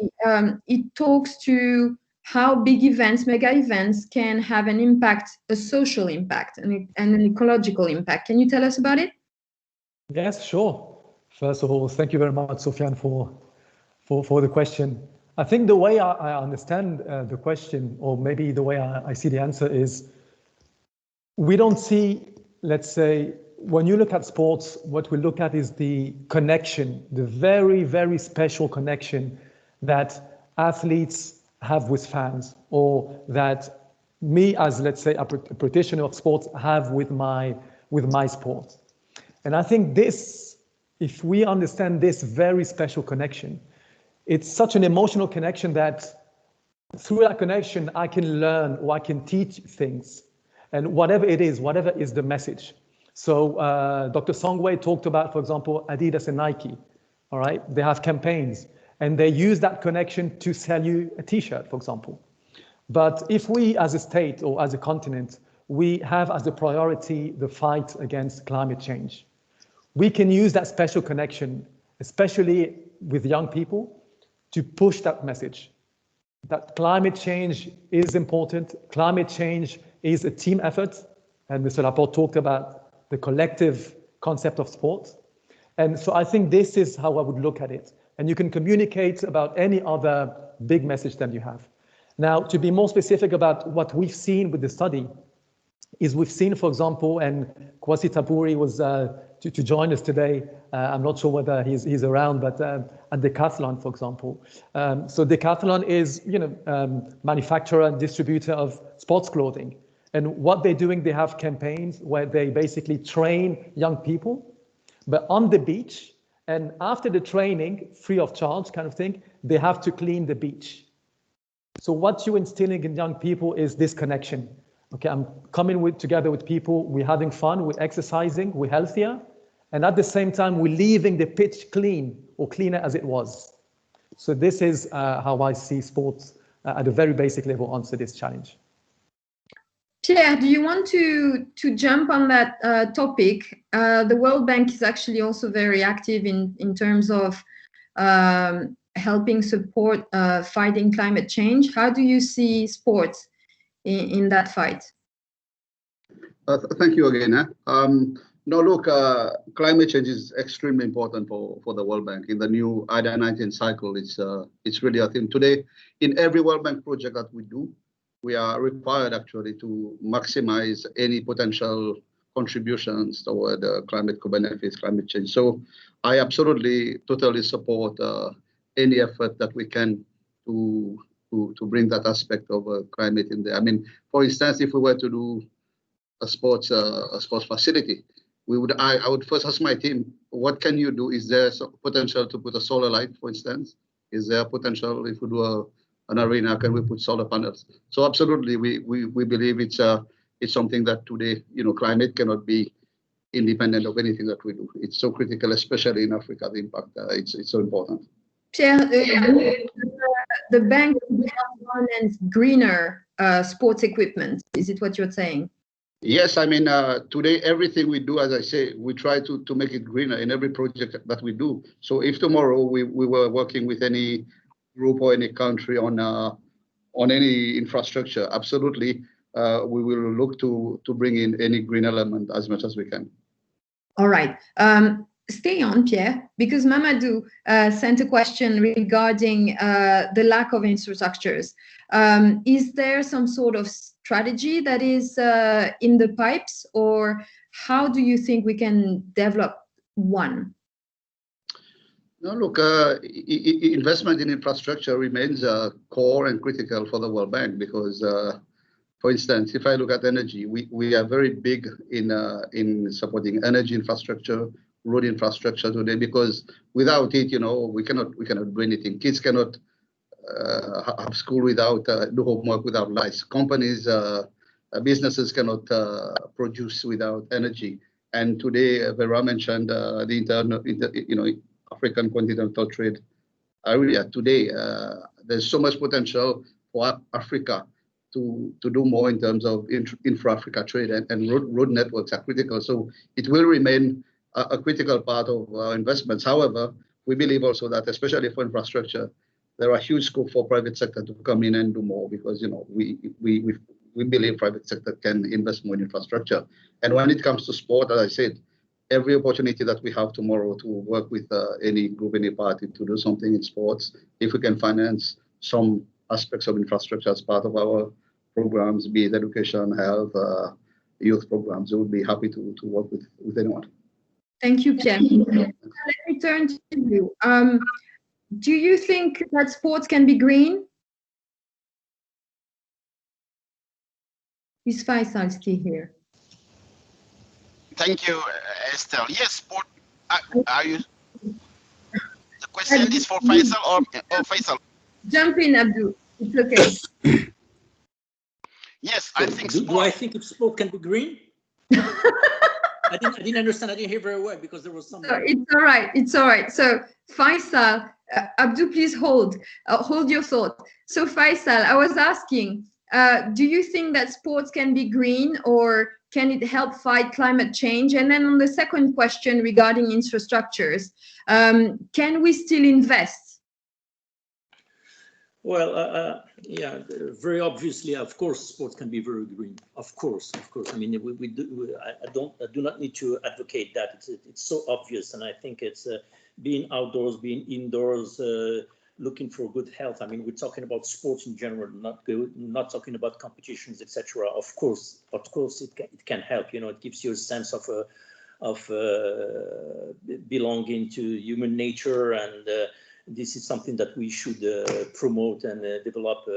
it talks to how big events, mega events, can have an impact, a social impact, and an ecological impact. Can you tell us about it? Yes, sure. First of all, thank you very much, Sofiane, for the question. I think the way I understand the question, or maybe the way I see the answer is, we don't see, let's say, when you look at sports, what we look at is the connection, the very, very special connection that athletes have with fans, or that me as, let's say, a practitioner of sports have with my sport. And I think this, if we understand this very special connection, it's such an emotional connection that through that connection, I can learn or I can teach things. And whatever it is, whatever is the message. So Dr. SONGWE talked about, for example, Adidas and Nike, all right? They have campaigns and they use that connection to sell you a t-shirt, for example. But if we as a state or as a continent, we have as a priority the fight against climate change, we can use that special connection, especially with young people, to push that message that climate change is important. Climate change is a team effort. And Mr. Laporte talked about the collective concept of sport. And so I think this is how I would look at it. And you can communicate about any other big message that you have. Now, to be more specific about what we've seen with the study, is we've seen, for example, and Kwasi Tapuri was to join us today. I'm not sure whether he's around, but at Decathlon, for example. So Decathlon is, manufacturer and distributor of sports clothing. And what they're doing, they have campaigns where they basically train young people, but on the beach. And after the training, free of charge kind of thing, they have to clean the beach. So what you're instilling in young people is this connection. Okay, I'm coming together with people, we're having fun, we're exercising, we're healthier, and at the same time, we're leaving the pitch clean or cleaner as it was. So this is how I see sports at a very basic level answer this challenge. Pierre, do you want to jump on that topic? The World Bank is actually also very active in terms of helping support fighting climate change. How do you see sports in that fight? Thank you again. No, look, climate change is extremely important for the World Bank. In the new IDA 19 cycle, it's really a theme. Today, in every World Bank project that we do, we are required actually to maximize any potential contributions toward climate benefits, climate change. So I absolutely, totally support any effort that we can to bring that aspect of climate in there. I mean, for instance, if we were to do a sports facility, I would first ask my team, what can you do? Is there potential to put a solar light, for instance? Is there potential if we do an arena, can we put solar panels? So absolutely, we believe it's something that today, climate cannot be independent of anything that we do. It's so critical, especially in Africa, the impact, it's so important. Pierre, the bank has greener sports equipment. Is it what you're saying? Yes, I mean, today, everything we do, as I say, we try to make it greener in every project that we do. So if tomorrow we were working with any group or any country on any infrastructure, absolutely, we will look to bring in any green element as much as we can. All right. Stay on, Pierre, because Mamadou sent a question regarding the lack of infrastructures. Is there some sort of strategy that is in the pipes, or how do you think we can develop one? No, look, investment in infrastructure remains core and critical for the World Bank because, for instance, if I look at energy, we are very big in supporting energy infrastructure, road infrastructure today, because without it, we cannot do anything. Kids cannot have school without do homework without lights. Companies, businesses cannot produce without energy. And today, Vera mentioned the African continental trade area. Today, there's so much potential for Africa to do more in terms of intra-Africa trade, and road networks are critical. So it will remain a critical part of our investments. However, we believe also that, especially for infrastructure, there are huge scope for private sector to come in and do more, because we believe private sector can invest more in infrastructure. And when it comes to sport, as I said, every opportunity that we have tomorrow to work with any group, any party to do something in sports, if we can finance some aspects of infrastructure as part of our programs, be it education, health, youth programs, we would be happy to work with anyone. Thank you, Pierre. Let me turn to you. Do you think that sports can be green? Is Faical still here? Thank you, Estelle. Yes, sport. Are you? The question is for Faical or Faical? Jump in, Abdou. It's okay. Yes, I think. Do I think sport can be green? I didn't understand. I didn't hear very well because there was some. So it's all right. It's all right. So Faical, Abdou, please hold your thought. So Faical, I was asking, do you think that sports can be green, or can it help fight climate change? And then on the second question regarding infrastructures, can we still invest? Well, yeah, very obviously, of course, sports can be very green. Of course. I mean, I do not need to advocate that. It's so obvious, and I think it's being outdoors, being indoors, looking for good health. I mean, we're talking about sports in general, not talking about competitions, etc. Of course, it can help. It gives you a sense of belonging to human nature, and this is something that we should promote and develop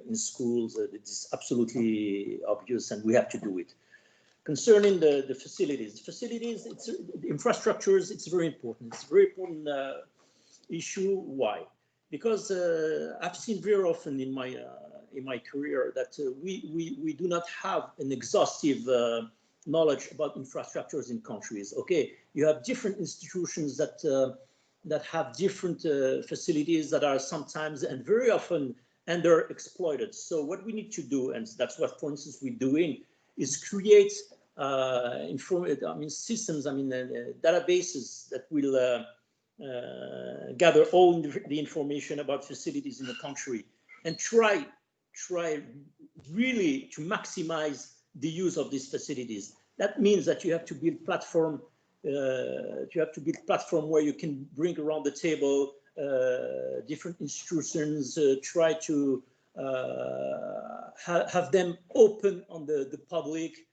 in schools. It's absolutely obvious, and we have to do it. Concerning the facilities, the infrastructures, it's very important. It's a very important issue. Why? Because I've seen very often in my career that we do not have an exhaustive knowledge about infrastructures in countries. Okay, you have different institutions that have different facilities that are sometimes and very often underexploited. So what we need to do, and that's what, for instance, we're doing, is create systems, databases that will gather all the information about facilities in the country and try really to maximize the use of these facilities. That means that you have to build platform. Where you can bring around the table different institutions, try to have them open on the public.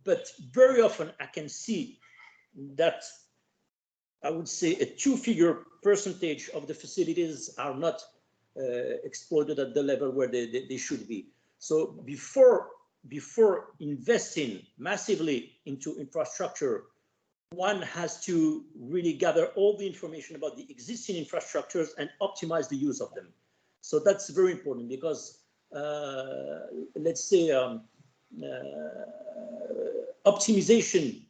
But very often I can see that I would say a two-figure percentage of the facilities are not exploited at the level where they should be. So before investing massively into infrastructure, one has to really gather all the information about the existing infrastructures and optimize the use of them. So that's very important because, let's say, optimization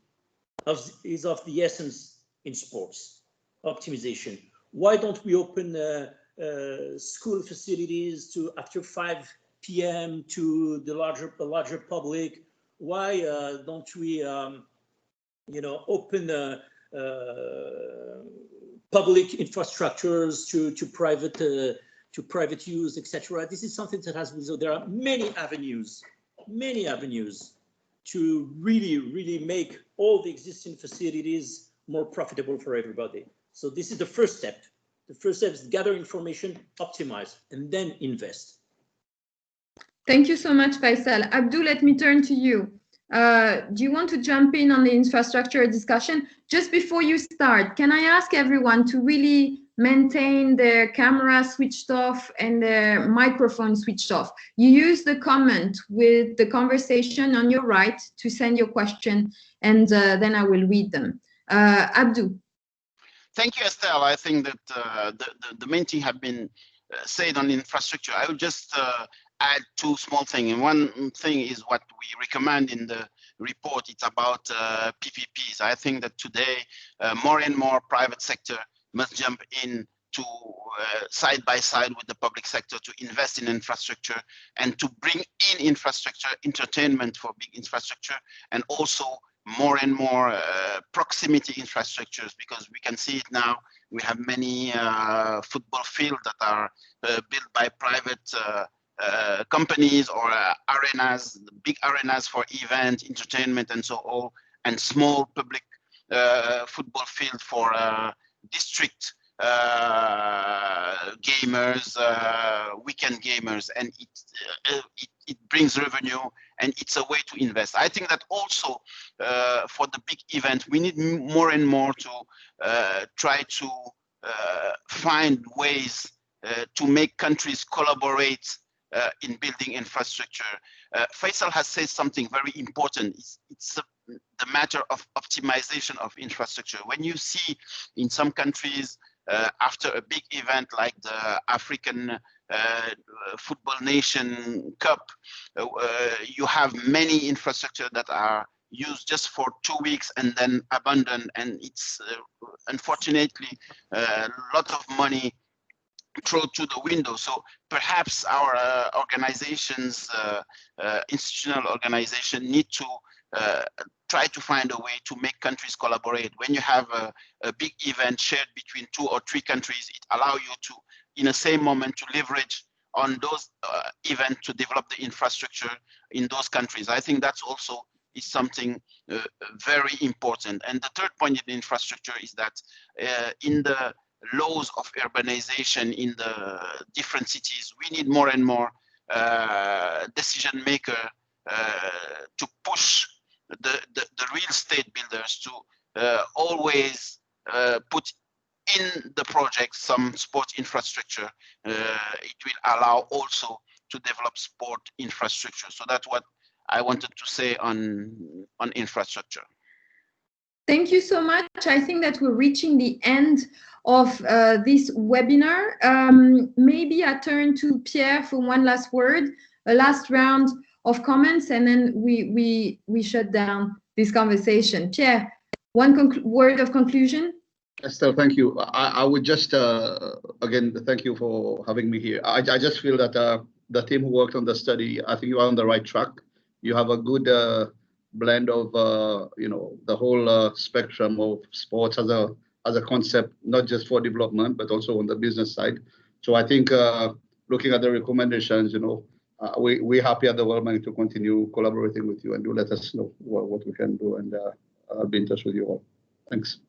is of the essence in sports. Optimization. Why don't we open school facilities to after 5 p.m. to the larger public? Why don't we open public infrastructures to private use, etc. This is something that has. So there are many avenues to really make all the existing facilities more profitable for everybody. So this is the first step. The first step is gather information, optimize, and then invest. Thank you so much, Faical. Abdou, let me turn to you. Do you want to jump in on the infrastructure discussion? Just before you start, can I ask everyone to really maintain their camera switched off and their microphone switched off? You use the comment with the conversation on your right to send your question, and then I will read them. Abdou. Thank you, Estelle. I think that the main thing have been said on infrastructure. I will just add two small things. And one thing is what we recommend in the report. It's about PPPs. I think that today more and more private sector must jump in to side by side with the public sector to invest in infrastructure and to bring in infrastructure, entertainment for big infrastructure, and also more and more proximity infrastructures, because we can see it now. We have many football fields that are built by private companies, or arenas, big arenas for event, entertainment, and so on, and small public football field for district gamers, weekend gamers, and it brings revenue, and it's a way to invest. I think that also for the big event, we need more and more to try to find ways to make countries collaborate in building infrastructure. Faical has said something very important. It's the matter of optimization of infrastructure. When you see in some countries, after a big event like the African Football Nation Cup, you have many infrastructure that are used just for 2 weeks and then abandoned, and it's unfortunately a lot of money thrown to the window. So perhaps our organizations, institutional organization, need to try to find a way to make countries collaborate. When you have a big event shared between 2 or 3 countries, it allows you to, in the same moment, to leverage on those events to develop the infrastructure in those countries. I think that's also is something very important. And the third point in infrastructure is that in the laws of urbanization in the different cities, we need more and more decision maker to push the real estate builders to always put in the project some sport infrastructure. It will allow also to develop sport infrastructure. So that's what I wanted to say on infrastructure. Thank you so much. I think that we're reaching the end of this webinar. Maybe I turn to Pierre for one last word, a last round of comments, and then we shut down this conversation. Pierre, one word of conclusion? Estelle, thank you. I would just, again, thank you for having me here. I just feel that the team who worked on the study, I think you are on the right track. You have a good blend of, the whole spectrum of sports as a concept, not just for development, but also on the business side. So I think looking at the recommendations, we're happy at the World Bank to continue collaborating with you, and do let us know what we can do, and I'll be in touch with you all. Thanks.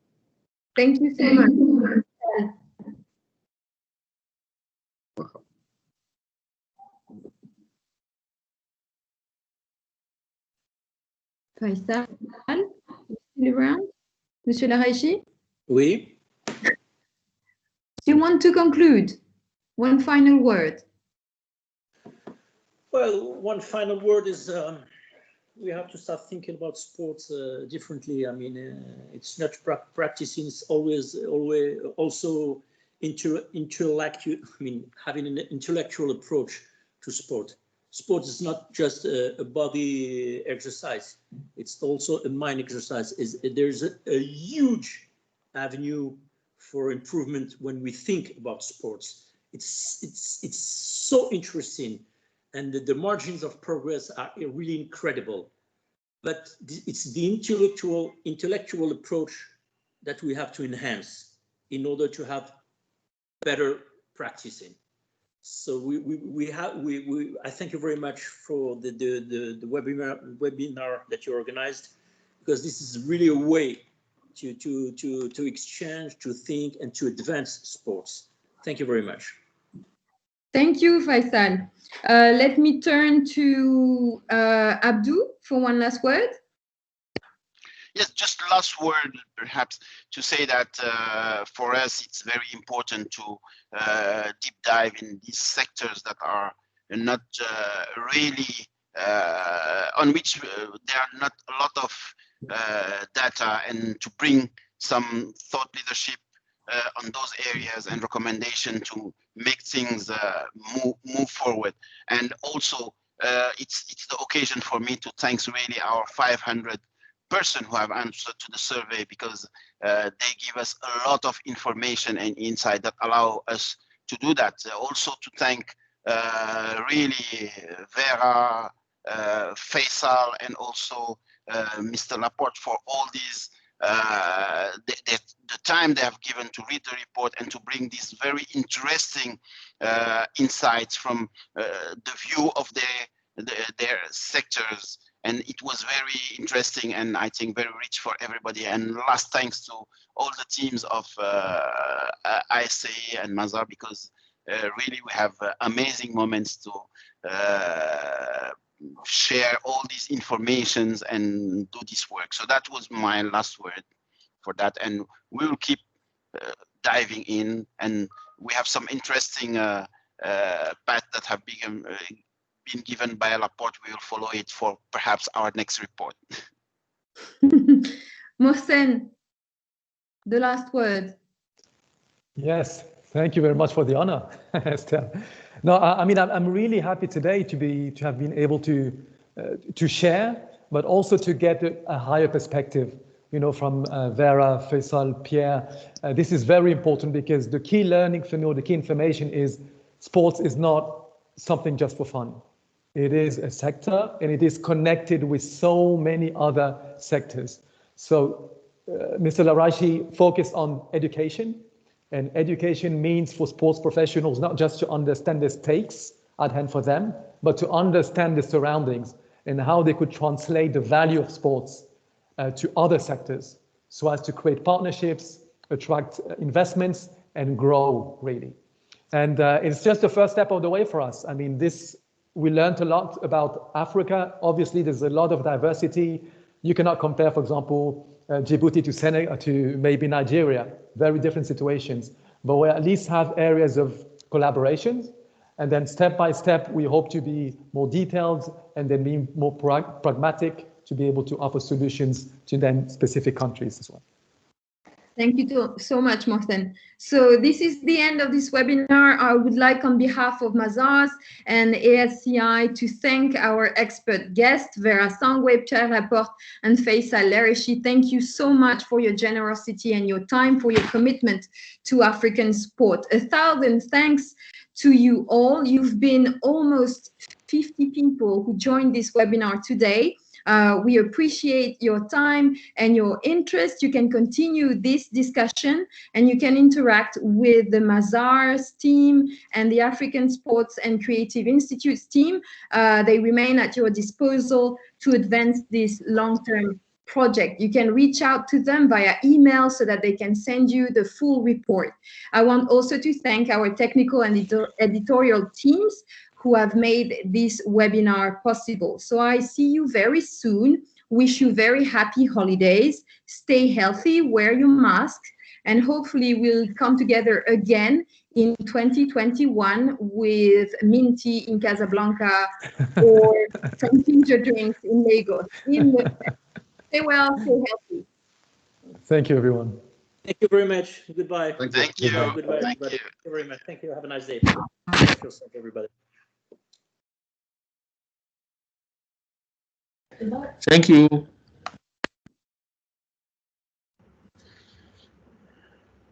Thank you so much. Welcome. Faical, still around? Monsieur LARAICHI? Oui. You want to conclude? One final word. Well, one final word is we have to start thinking about sports differently. I mean, it's not practicing; it's always also intellectual. I mean, having an intellectual approach to sport. Sport is not just a body exercise; it's also a mind exercise. There's a huge avenue for improvement when we think about sports. It's so interesting. And the margins of progress are really incredible. But it's the intellectual approach that we have to enhance in order to have better practicing. So I thank you very much for the webinar that you organized, because this is really a way to exchange, to think, and to advance sports. Thank you very much. Thank you, Faical. Let me turn to Abdou for one last word. Yes, just last word, perhaps, to say that for us, it's very important to deep dive in these sectors that are not really, on which there are not a lot of data, and to bring some thought leadership on those areas and recommendation to make things move forward. And also, it's the occasion for me to thank really our 500 person who have answered to the survey, because they give us a lot of information and insight that allow us to do that. Also to thank really Vera, Faical, and also Mr. Laporte for all these the time they have given to read the report and to bring these very interesting insights from the view of their sectors. And it was very interesting and I think very rich for everybody. And last thanks to all the teams of ASCI and Mazars, because really we have amazing moments to share all these informations and do this work. So that was my last word for that, and we will keep diving in, and we have some interesting paths that have been given by Laporte. We will follow it for perhaps our next report. Mohsen, the last word. Yes, thank you very much for the honor, Estelle. No, I mean, I'm really happy today to have been able to share, but also to get a higher perspective, you know, from Vera, Faical, Pierre. This is very important because the key learning for me, the key information is sports is not something just for fun. It is a sector and it is connected with so many other sectors. So Mr. LARAICHI focused on education. And education means for sports professionals, not just to understand the stakes at hand for them, but to understand the surroundings and how they could translate the value of sports to other sectors so as to create partnerships, attract investments, and grow, really. And it's just the first step of the way for us. I mean, we learned a lot about Africa. Obviously, there's a lot of diversity. You cannot compare, for example, Djibouti to Senegal to maybe Nigeria, very different situations, but we at least have areas of collaboration. And then step by step, we hope to be more detailed and then be more pragmatic to be able to offer solutions to then specific countries as well. Thank you so much, Mohsen. So this is the end of this webinar. I would like on behalf of Mazars and ASCI to thank our expert guests, Vera, SONGWE, Pierre, LAPORTE, and Faical, LARAICHI. Thank you so much for your generosity and your time, for your commitment to African sport. 1,000 thanks to you all. You've been almost 50 people who joined this webinar today. We appreciate your time and your interest. You can continue this discussion and you can interact with the Mazars team and the African Sports and Creative Institutes team. They remain at your disposal to advance this long-term project. You can reach out to them via email so that they can send you the full report. I want also to thank our technical and editorial teams who have made this webinar possible. So I see you very soon. Wish you very happy holidays. Stay healthy, wear your mask, and hopefully we'll come together again in 2021 with Minty in Casablanca or some ginger drinks in Lagos. Stay well, stay healthy. Thank you, everyone. Thank you very much. Goodbye. Thank you. Goodbye, Thank everybody. you. Thank you very much. Thank you. Have a nice day. Thank you, everybody. Thank you.